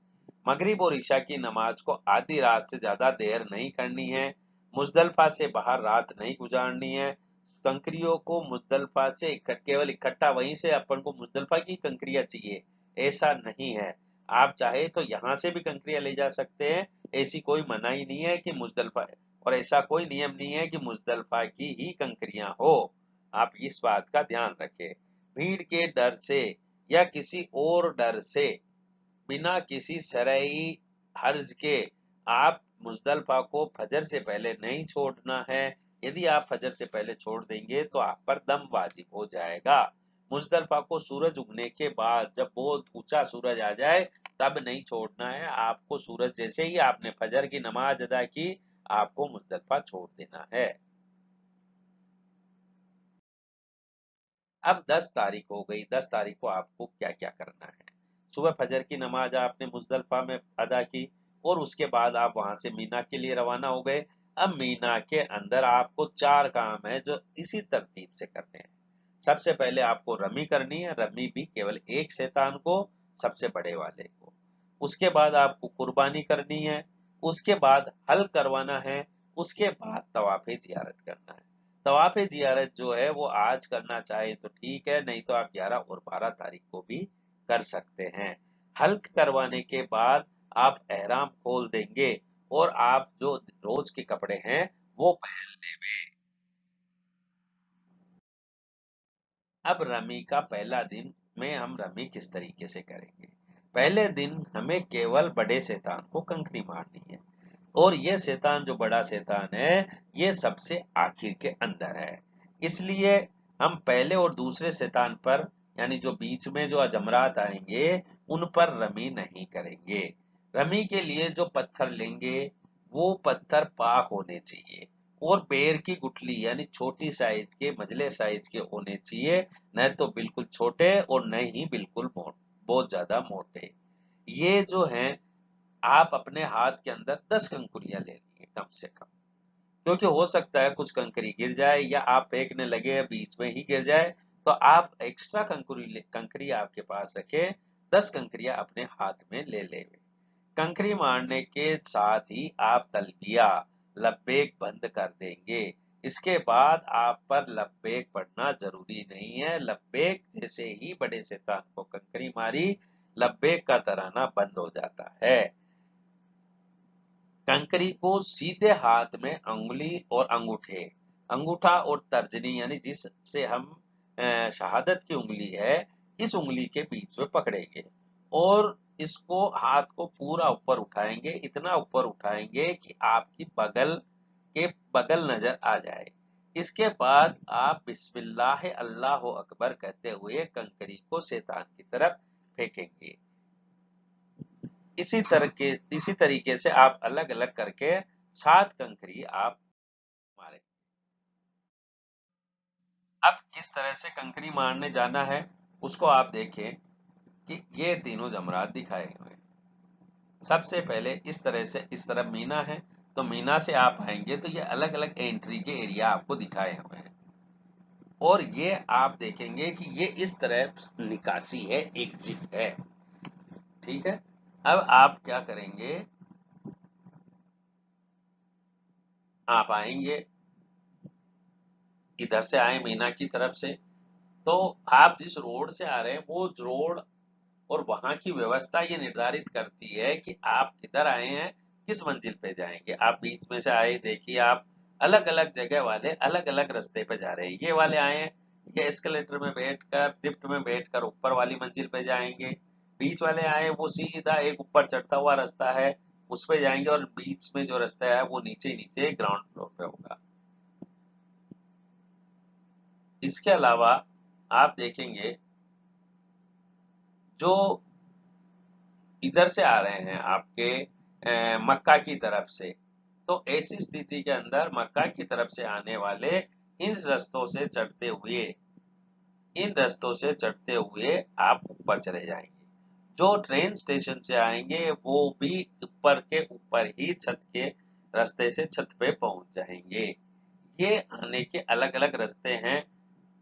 मगरिब और इशा की नमाज को आधी रात से ज्यादा देर नहीं करनी है। मुजदलफा से बाहर रात नहीं गुजारनी है। कंकरियों को मुजदलफा से केवल इकट्ठा वहीं से अपन को मुजदलफा की कंकरियां चाहिए, ऐसा नहीं है। आप चाहे तो यहाँ से भी कंकरियां ले जा सकते हैं, ऐसी कोई मनाही नहीं है कि मुजदलफा, और ऐसा कोई नियम नहीं है कि मुजदलफा की ही कंकरियां हो। आप इस बात का ध्यान रखें। भीड़ के डर से या किसी और डर से, बिना किसी शरई हर्ज के, आप मुजदलफा को फजर से पहले नहीं छोड़ना है। यदि आप फजर से पहले छोड़ देंगे तो आप पर दम वाजिब हो जाएगा। मुजदलफा को सूरज उगने के बाद जब बहुत ऊंचा सूरज आ जाए तब नहीं छोड़ना है आपको। सूरज जैसे ही आपने फजर की नमाज अदा की आपको मुजदलफा छोड़ देना है। अब 10 तारीख हो गई, 10 तारीख को आपको क्या क्या करना है। सुबह फजर की नमाज आपने मुजदलफा में अदा की और उसके बाद आप वहां से मीना के लिए रवाना हो गए। अब मीना के अंदर आपको 4 काम है जो इसी तरतीब से करने हैं। सबसे पहले आपको रमी करनी है, रमी भी केवल एक शैतान को, सबसे बड़े वाले को। उसके बाद आपको कुर्बानी करनी है, उसके बाद हल करवाना है, उसके बाद तवाफ़े ज़ियारत करना है। तवाफ़े ज़ियारत जो है वो आज करना चाहे तो ठीक है, नहीं तो आप 11 और 12 तारीख को भी कर सकते हैं। हल्क करवाने के बाद आप एहराम खोल देंगे और आप जो रोज के कपड़े हैं वो पहन लेंगे। अब रमी का पहला दिन में हम रमी किस तरीके से करेंगे। पहले दिन हमें केवल बड़े शैतान को कंकरी मारनी है और ये शैतान जो बड़ा शैतान है ये सबसे आखिर के अंदर है। इसलिए हम पहले और दूसरे शैतान पर यानी जो बीच में जो अजमरात आएंगे उन पर रमी नहीं करेंगे। रमी के लिए जो पत्थर लेंगे वो पत्थर पाक होने चाहिए और बेर की गुठली यानी छोटी साइज के मझले साइज के होने चाहिए, न तो बिल्कुल छोटे और न ही बिल्कुल बहुत ज्यादा मोटे। ये जो हैं आप अपने हाथ के अंदर 10 कंकुरियां ले लीजिए कम से कम, क्योंकि हो सकता है कुछ कंकरी गिर जाए या आप फेंकने लगे बीच में ही गिर जाए, तो आप एक्स्ट्रा कंकरी आपके पास रखें। 10 कंकरियां अपने हाथ में ले ले। कंकरी मारने के साथ ही आप तलबिया लब्बैक बंद कर देंगे। इसके बाद आप पर लब्बैक पढ़ना जरूरी नहीं है। लब्बैक जैसे ही बड़े शैतान को कंकरी मारी लब्बैक का तराना बंद हो जाता है। कंकरी को सीधे हाथ में अंगुली और अंगूठे अंगूठा और तर्जनी यानी जिससे हम शहादत की उंगली है इस उंगली के बीच में पकड़ेंगे और इसको हाथ को पूरा ऊपर उठाएंगे, इतना ऊपर उठाएंगे कि आपकी बगल के बगल नजर आ जाए। इसके बाद आप बिस्मिल्लाह अल्लाह अकबर कहते हुए कंकरी को शैतान की तरफ फेंकेंगे। इसी तरीके से आप अलग अलग करके 7 कंकरी आप मारें। अब किस तरह से कंकरी मारने जाना है उसको आप देखें कि ये तीनों जमरात दिखाए हुए हैं। सबसे पहले इस तरह से इस तरफ मीना है, तो मीना से आप आएंगे तो ये अलग अलग एंट्री के एरिया आपको दिखाए हुए हैं और ये आप देखेंगे कि ये इस तरह निकासी है, एग्जिट है। ठीक है, अब आप क्या करेंगे, आप आएंगे इधर से आए मीना की तरफ से, तो आप जिस रोड से आ रहे हैं वो रोड और वहां की व्यवस्था ये निर्धारित करती है कि आप किधर आए हैं, किस मंजिल पे जाएंगे। आप बीच में से आए, देखिए आप अलग अलग जगह वाले अलग अलग रास्ते पे जा रहे हैं। ये वाले आए हैं ये एस्केलेटर में बैठकर लिफ्ट में बैठकर ऊपर वाली मंजिल पे जाएंगे। बीच वाले आए वो सीधा एक ऊपर चढ़ता हुआ रास्ता है उस पे जाएंगे और बीच में जो रास्ता है वो नीचे नीचे ग्राउंड फ्लोर पे होगा। इसके अलावा आप देखेंगे जो इधर से आ रहे हैं आपके मक्का की तरफ से, तो ऐसी स्थिति के अंदर मक्का की तरफ से आने वाले इन रास्तों से चढ़ते हुए आप ऊपर चले जाएंगे। जो ट्रेन स्टेशन से आएंगे वो भी ऊपर के ऊपर ही छत के रास्ते से छत पे पहुंच जाएंगे। ये आने के अलग अलग रास्ते हैं।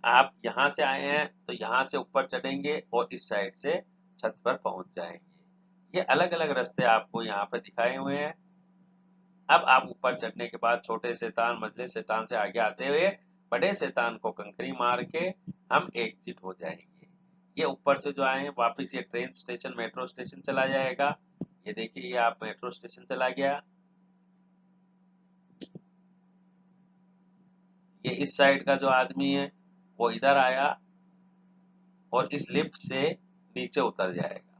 आप यहाँ से आए हैं तो यहाँ से ऊपर चढ़ेंगे और इस साइड से छत पर पहुंच जाएंगे। ये अलग अलग रास्ते आपको यहाँ पे दिखाए हुए हैं। अब आप ऊपर चढ़ने के बाद छोटे शैतान मझले शैतान से आगे आते हुए बड़े शैतान को कंकरी मार के हम एग्जिट हो जाएंगे। ये ऊपर से जो आए हैं वापिस ये ट्रेन स्टेशन मेट्रो स्टेशन चला जाएगा। ये देखिए ये आप मेट्रो स्टेशन चला गया। ये इस साइड का जो आदमी है वो इधर आया और इस लिफ्ट से नीचे उतर जाएगा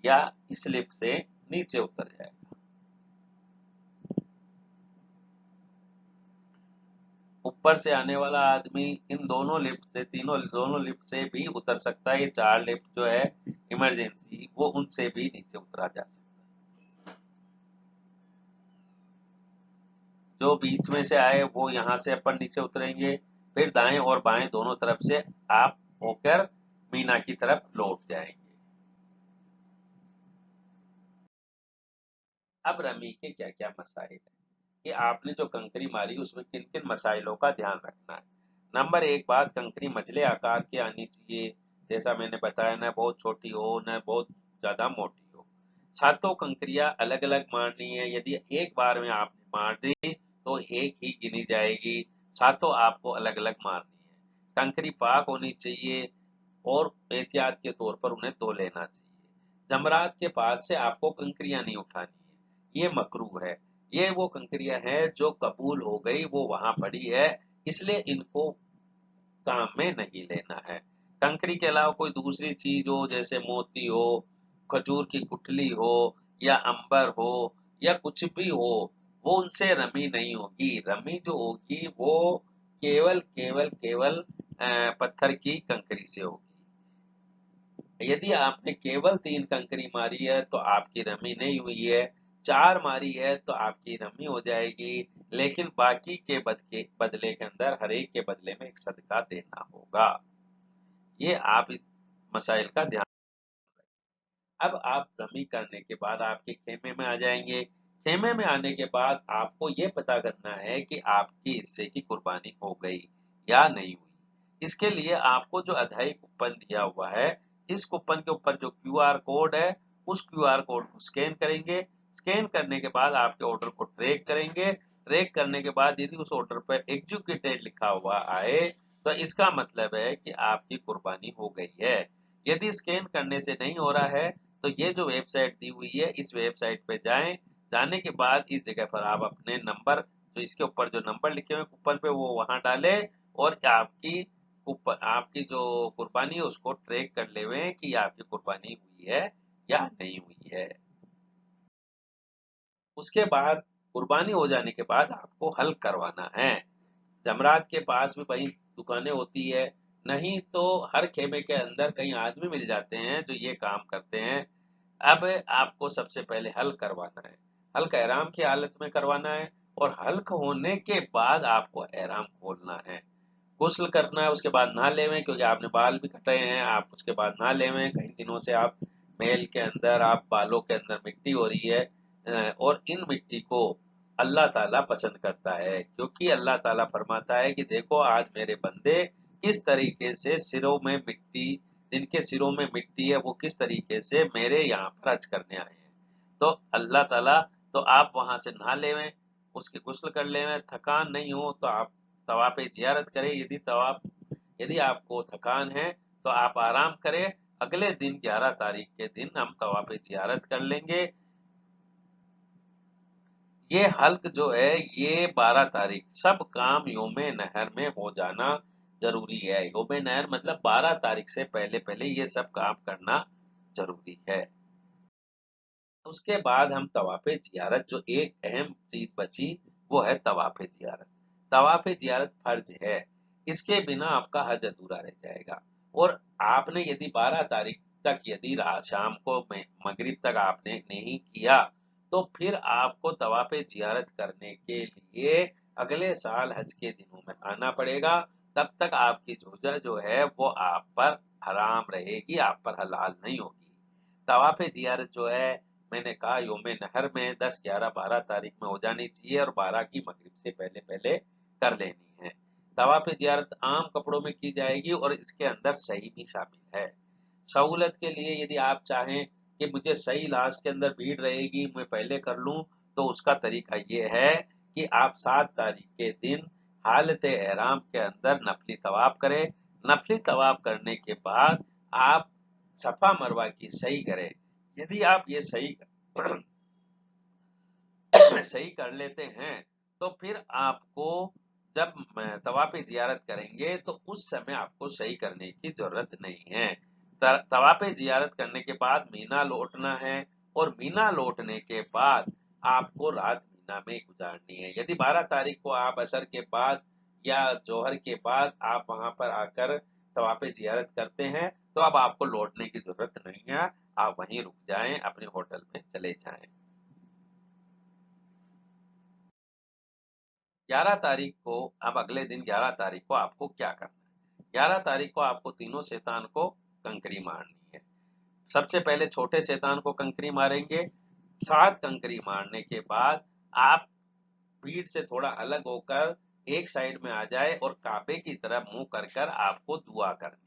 या इस लिफ्ट से नीचे उतर जाएगा। ऊपर से आने वाला आदमी इन दोनों लिफ्ट से दोनों लिफ्ट से भी उतर सकता है। ये 4 लिफ्ट जो है इमरजेंसी वो उनसे भी नीचे उतरा जा सकता है। जो बीच में से आए वो यहाँ से अपन नीचे उतरेंगे, फिर दाएं और बाएं दोनों तरफ से आप होकर मीना की तरफ लौट जाएंगे। अब रमी के क्या क्या मसाइल है कि आपने जो कंकरी मारी उसमें किन किन मसाइलों का ध्यान रखना है। नंबर एक बात, कंकरी मझले आकार की आनी चाहिए। जैसा मैंने बताया न बहुत छोटी हो न बहुत ज्यादा मोटी हो। छातों कंकरियां अलग अलग मारनी है। यदि एक बार में आपने मार दी तो एक ही गिनी जाएगी। छातों आपको अलग अलग मारनी है। कंकरी पाक होनी चाहिए और एहतियात के तौर पर उन्हें धो लेना चाहिए। जमरात के पास से आपको कंकरियां नहीं उठानी है, ये मकरूह है। ये वो कंकरियां हैं जो कबूल हो गई, वो वहां पड़ी है, इसलिए इनको काम में नहीं लेना है। कंकरी के अलावा कोई दूसरी चीज हो, जैसे मोती हो, खजूर की गुठली हो, या अंबर हो, या कुछ भी हो, वो उनसे रमी नहीं होगी। रमी जो होगी वो केवल केवल केवल पत्थर की कंकरी से होगी। यदि आपने केवल 3 कंकरी मारी है तो आपकी रमी नहीं हुई है, 4 मारी है तो आपकी रमी हो जाएगी, लेकिन बाकी के बदले के अंदर हर एक के बदले में एक सदका देना होगा। ये आप इस मसाइल का ध्यान। अब आप रमी करने के बाद आपके खेमे में आ जाएंगे। खेमे में आने के बाद आपको ये पता करना है कि आपकी हिस्से की कुर्बानी हो गई या नहीं हुई। इसके लिए आपको जो अधाई कूपन दिया हुआ है, इस कूपन के ऊपर जो क्यूआर कोड है, उस क्यूआर कोड को स्कैन करेंगे। स्कैन करने के बाद आपके ऑर्डर को ट्रैक करेंगे। ट्रैक करने के बाद यदि उस ऑर्डर पर एग्जीक्यूटेड लिखा हुआ आए, तो इसका मतलब है कि आपकी कुर्बानी हो गई है। यदि स्कैन करने से नहीं हो रहा है, तो ये जो वेबसाइट दी हुई है, इस वेबसाइट पे जाएं। जाने के बाद इस जगह पर आप अपने नंबर, जो इसके ऊपर जो नंबर लिखे हुए कूपन पे, वो वहां डालें, और आपकी कूपन, आपकी जो कुर्बानी है उसको ट्रैक कर ले हुए कि आपकी कुर्बानी हुई है या नहीं हुई है। उसके बाद कुर्बानी हो जाने के बाद आपको हल्क करवाना है। जमरात के पास भी वही दुकानें होती है, नहीं तो हर खेमे के अंदर कई आदमी मिल जाते हैं जो ये काम करते हैं। अब आपको सबसे पहले हल्क करवाना है। हल्क एहराम की हालत में करवाना है, और हल्क होने के बाद आपको एहराम खोलना है। गुस्ल करना है, उसके बाद नहा लेवें, क्योंकि आपने बाल भी कटाए हैं। आप उसके बाद नहा लेवें। कई दिनों से आप मेल के अंदर, आप बालों के अंदर मिट्टी हो रही है, और इन मिट्टी को अल्लाह ताला पसंद करता है, क्योंकि अल्लाह ताला फरमाता है कि देखो आज मेरे बंदे किस तरीके से सिरों में मिट्टी, जिनके सिरों में मिट्टी है, वो किस तरीके से मेरे यहाँ पर हज करने आए हैं। तो अल्लाह ताला, तो आप वहां से नहा लेवें, उसकी गुस्ल कर लेवें। थकान नहीं हो तो आप तवाफ़ ज़ियारत करें। यदि आपको थकान है तो आप आराम करें। अगले दिन 11 तारीख के दिन हम तवाफ़ ज़ियारत कर लेंगे। ये हल्क जो है, ये 12 तारीख, सब काम योमे नहर में हो जाना जरूरी है। योमे नहर मतलब 12 तारीख से पहले पहले ये सब काम करना जरूरी है। उसके बाद हम तवाफ़े ज़ियारत, जो एक अहम चीज बची, वो है तवाफ़े ज़ियारत। तवाफ़े ज़ियारत फर्ज है, इसके बिना आपका हज अधूरा रह जाएगा। और आपने यदि 12 तारीख तक, यदि रात शाम को मगरिब तक आपने नहीं किया, तो फिर आपको तवाफ़े ज़ियारत करने के लिए अगले साल हज के दिनों में आना पड़ेगा। तब तक आपकी जोजा जो है वो आप पर हराम रहेगी, आप पर हलाल नहीं होगी। तवाफ़े ज़ियारत जो है, मैंने कहा योम नहर में 10, 11, 12 तारीख में हो जानी चाहिए, और 12 की मगरिब से पहले पहले कर लेनी है। तवाफ़े ज़ियारत आम कपड़ों में की जाएगी, और इसके अंदर सही भी शामिल है। सहूलत के लिए यदि आप चाहें कि मुझे सही लास्ट के अंदर भीड़ रहेगी, मैं पहले कर लूं, तो उसका तरीका ये है कि आप 7 तारीख के दिन हालत एहराम के अंदर नफली तवाफ करें। नफली तवाफ करने के बाद आप सफा मरवा की सही करें। यदि आप ये सही सही कर लेते हैं, तो फिर आपको जब तवाफ़े ज़ियारत करेंगे, तो उस समय आपको सही करने की ज़रूरत नहीं है। तवाफ़े ज़ियारत करने के बाद मीना लौटना है, और मीना लौटने के बाद आपको रात मीना में गुजारनी है। यदि 12 तारीख को आप असर के बाद या जोहर के बाद आप वहां पर आकर तवाफ़े ज़ियारत करते हैं, तो अब आपको लौटने की ज़रूरत नहीं है। आप वहीं रुक जाएं, अपने होटल में चले जाएं। 11 तारीख को, अब अगले दिन 11 तारीख को आपको क्या करना है? 11 तारीख को आपको तीनों शैतान को कंकरी मारनी है। सबसे पहले छोटे शैतान को कंकरी मारेंगे। 7 कंकरी मारने के बाद आप भीड़ से थोड़ा अलग होकर एक साइड में आ जाए, और काबे की तरफ मुंह कर कर आपको दुआ करनी है।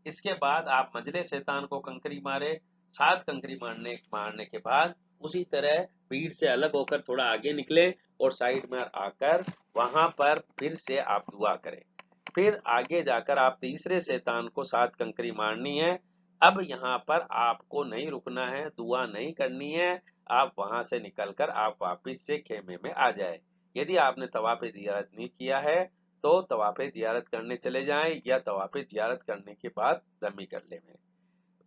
इसके बाद आप मजले शैतान को कंकरी मारे। 7 कंकरी मारने मारने के बाद उसी तरह भीड़ से अलग होकर थोड़ा आगे निकले, और साइड में आकर वहां पर फिर से आप दुआ करें। फिर आगे जाकर आप तीसरे शैतान को 7 कंकरी मारनी है। अब यहाँ पर आपको नहीं रुकना है, दुआ नहीं करनी है, आप वहां से निकलकर आप वापिस से खेमे में आ जाए। यदि आपने तवाफ़े ज़ियारत नहीं किया है, तो तवाफ़े ज़ियारत करने चले जाएं या तवाफ़े ज़ियारत करने के बाद रमी कर लें।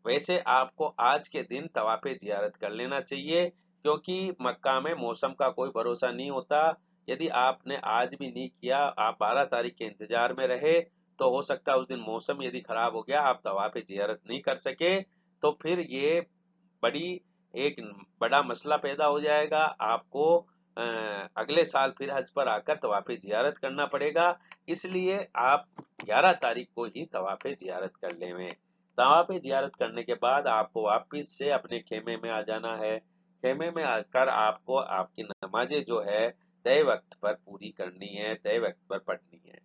वैसे आपको आज के दिन तवाफ़े ज़ियारत कर लेना चाहिए, क्योंकि मक्का में मौसम का कोई भरोसा नहीं होता। यदि आपने आज भी नहीं किया, आप 12 तारीख के इंतजार में रहे, तो हो सकता है उस दिन मौसम यदि खराब हो गया, आप तवाफ़े ज़ियारत नहीं कर सके, तो फिर ये बड़ी एक बड़ा मसला पैदा हो जाएगा। आपको अगले साल फिर हज पर आकर तवाफ़े ज़ियारत करना पड़ेगा। इसलिए आप 11 तारीख को ही तवाफ़े ज़ियारत कर लें। तवाफ़े ज़ियारत करने के बाद आपको वापिस से अपने खेमे में आ जाना है। खेमे में आकर आपको आपकी नमाज़ें जो है तय वक्त पर पूरी करनी है, तय वक्त पर पढ़नी है।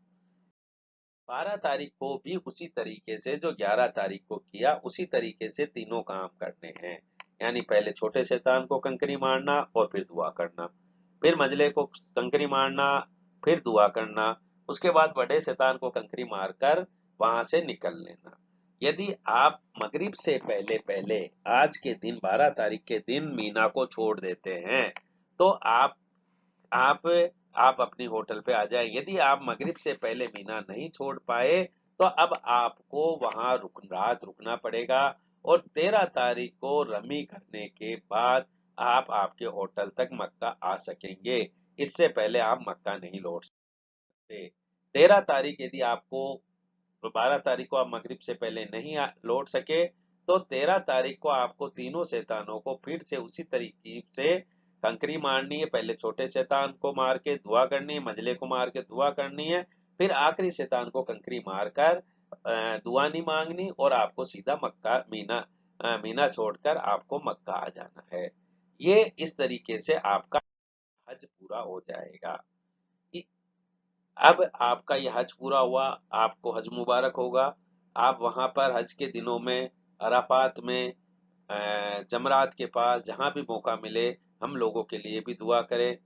12 तारीख को भी उसी तरीके से जो 11 तारीख को किया, उसी तरीके से तीनों काम करने हैं। यानी पहले छोटे शैतान को कंकरी मारना और फिर दुआ करना, फिर मजले को कंकरी मारना, फिर दुआ करना, उसके बाद बड़े शैतान को कंकरी मारकर वहां से निकल लेना। यदि आप मगरिब से पहले पहले आज के दिन 12 तारीख के दिन मीना को छोड़ देते हैं, तो आप आप अपनी होटल पे आ जाए। यदि आप मगरिब से पहले मीना नहीं छोड़ पाए, तो अब आपको वहां रात रुकना पड़ेगा और 13 तारीख को रमी करने के बाद आप आपके होटल तक मक्का आ सकेंगे। इससे पहले आप मक्का नहीं लौट सकते। 13 तारीख यदि आपको 12 तारीख को आप मगरिब से पहले नहीं लौट सके, तो 13 तारीख को आपको तीनों शैतानों को फिर से उसी तरीके से कंकरी मारनी है। पहले छोटे शैतान को मार के दुआ करनी है, मजले को मार के दुआ करनी है, फिर आखिरी शैतान को कंकरी मारकर दुआ नहीं मांगनी और आपको सीधा मक्का मीना छोड़कर आपको मक्का आ जाना है। ये इस तरीके से आपका हज पूरा हो जाएगा। अब आपका ये हज पूरा हुआ, आपको हज मुबारक होगा। आप वहां पर हज के दिनों में अराफात में जमरात के पास जहां भी मौका मिले हम लोगों के लिए भी दुआ करें।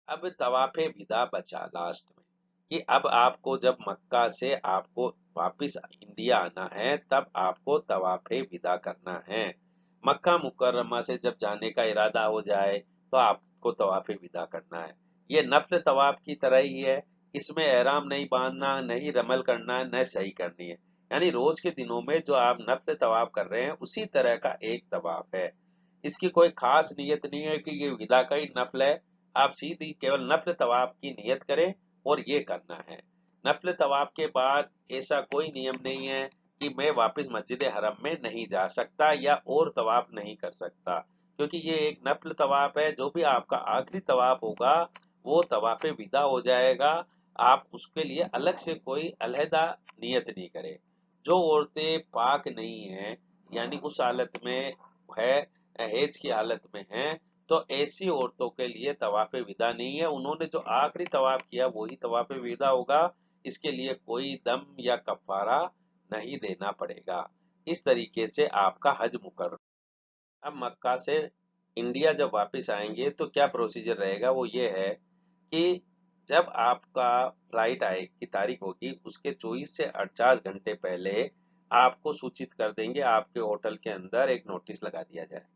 अब तवाफ़े विदा बचा लास्ट में, कि अब आपको जब मक्का से आपको वापिस इंडिया आना है, तब आपको तवाफ़े विदा करना है। मक्का मुकर्रमा से जब जाने का इरादा हो जाए, तो आपको तवाफ़े विदा करना है। ये नफ्ल तवाफ की तरह ही है। इसमें एहराम नहीं बांधना, नहीं रमल करना, न सही करनी है। यानी रोज के दिनों में जो आप नफ्ल तवाफ कर रहे हैं, उसी तरह का एक तवाफ है। इसकी कोई खास नियत नहीं है कि ये विदा का ही नफल है। आप सीधी केवल नफल तवाफ की नियत करें और ये करना है। नफल तवाफ के बाद ऐसा कोई नियम नहीं है कि मैं वापस मस्जिद हरम में नहीं जा सकता या और तवाफ नहीं कर सकता, क्योंकि ये एक नफल तवाफ है। जो भी आपका आखिरी तवाफ होगा, वो तवाफ़े विदा हो जाएगा। आप उसके लिए अलग से कोई अलहदा नियत नहीं करें। जो औरतें पाक नहीं हैं, यानी उस हालत में है, हेज की हालत में हैं, तो ऐसी औरतों के लिए तवाफ़े विदा नहीं है। उन्होंने जो आखिरी तवाफ किया वही तवाफ़े विदा होगा। इसके लिए कोई दम या कफारा नहीं देना पड़ेगा। इस तरीके से आपका हज मुकर्रर। अब मक्का से इंडिया जब वापस आएंगे तो क्या प्रोसीजर रहेगा, वो ये है कि जब आपका फ्लाइट आए की तारीख होगी, उसके 24 से 48 घंटे पहले आपको सूचित कर देंगे। आपके होटल के अंदर एक नोटिस लगा दिया जाएगा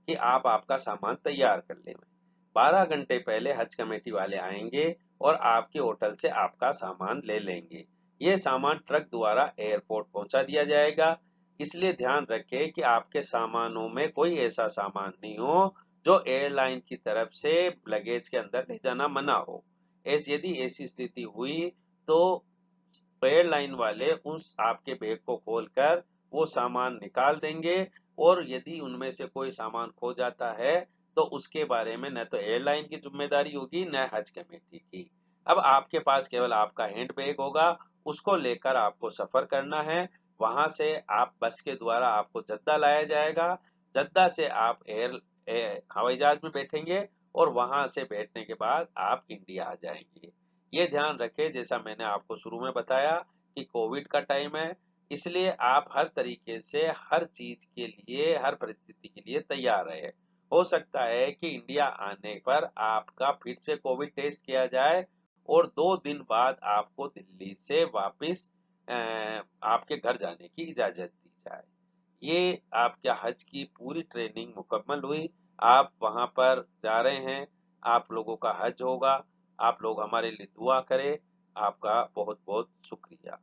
कि आप आपका सामान तैयार कर लें। 12 घंटे पहले हज कमेटी वाले आएंगे और आपके होटल से आपका सामान ले लेंगे। ये सामान ट्रक द्वारा एयरपोर्ट पहुंचा दिया जाएगा। इसलिए ध्यान रखें कि आपके सामानों में कोई ऐसा सामान नहीं हो जो एयरलाइन की तरफ से लगेज के अंदर ले जाना मना हो। यदि ऐसी स्थिति हुई, तो एयरलाइन वाले उस आपके बैग को खोलकर वो सामान निकाल देंगे और यदि उनमें से कोई सामान खो जाता है, तो उसके बारे में न तो एयरलाइन की जिम्मेदारी होगी, न हज कमेटी की। अब आपके पास केवल आपका हैंड बैग होगा, उसको लेकर आपको सफर करना है। वहां से आप बस के द्वारा आपको जद्दा लाया जाएगा। जद्दा से आप हवाई जहाज में बैठेंगे और वहां से बैठने के बाद आप इंडिया आ जाएंगे। ये ध्यान रखें, जैसा मैंने आपको शुरू में बताया कि कोविड का टाइम है, इसलिए आप हर तरीके से हर चीज के लिए, हर परिस्थिति के लिए तैयार रहे। हो सकता है कि इंडिया आने पर आपका फिर से कोविड टेस्ट किया जाए और 2 दिन बाद आपको दिल्ली से वापस आपके घर जाने की इजाजत दी जाए। ये आपका हज की पूरी ट्रेनिंग मुकम्मल हुई। आप वहाँ पर जा रहे हैं, आप लोगों का हज होगा। आप लोग हमारे लिए दुआ करें। आपका बहुत-बहुत शुक्रिया।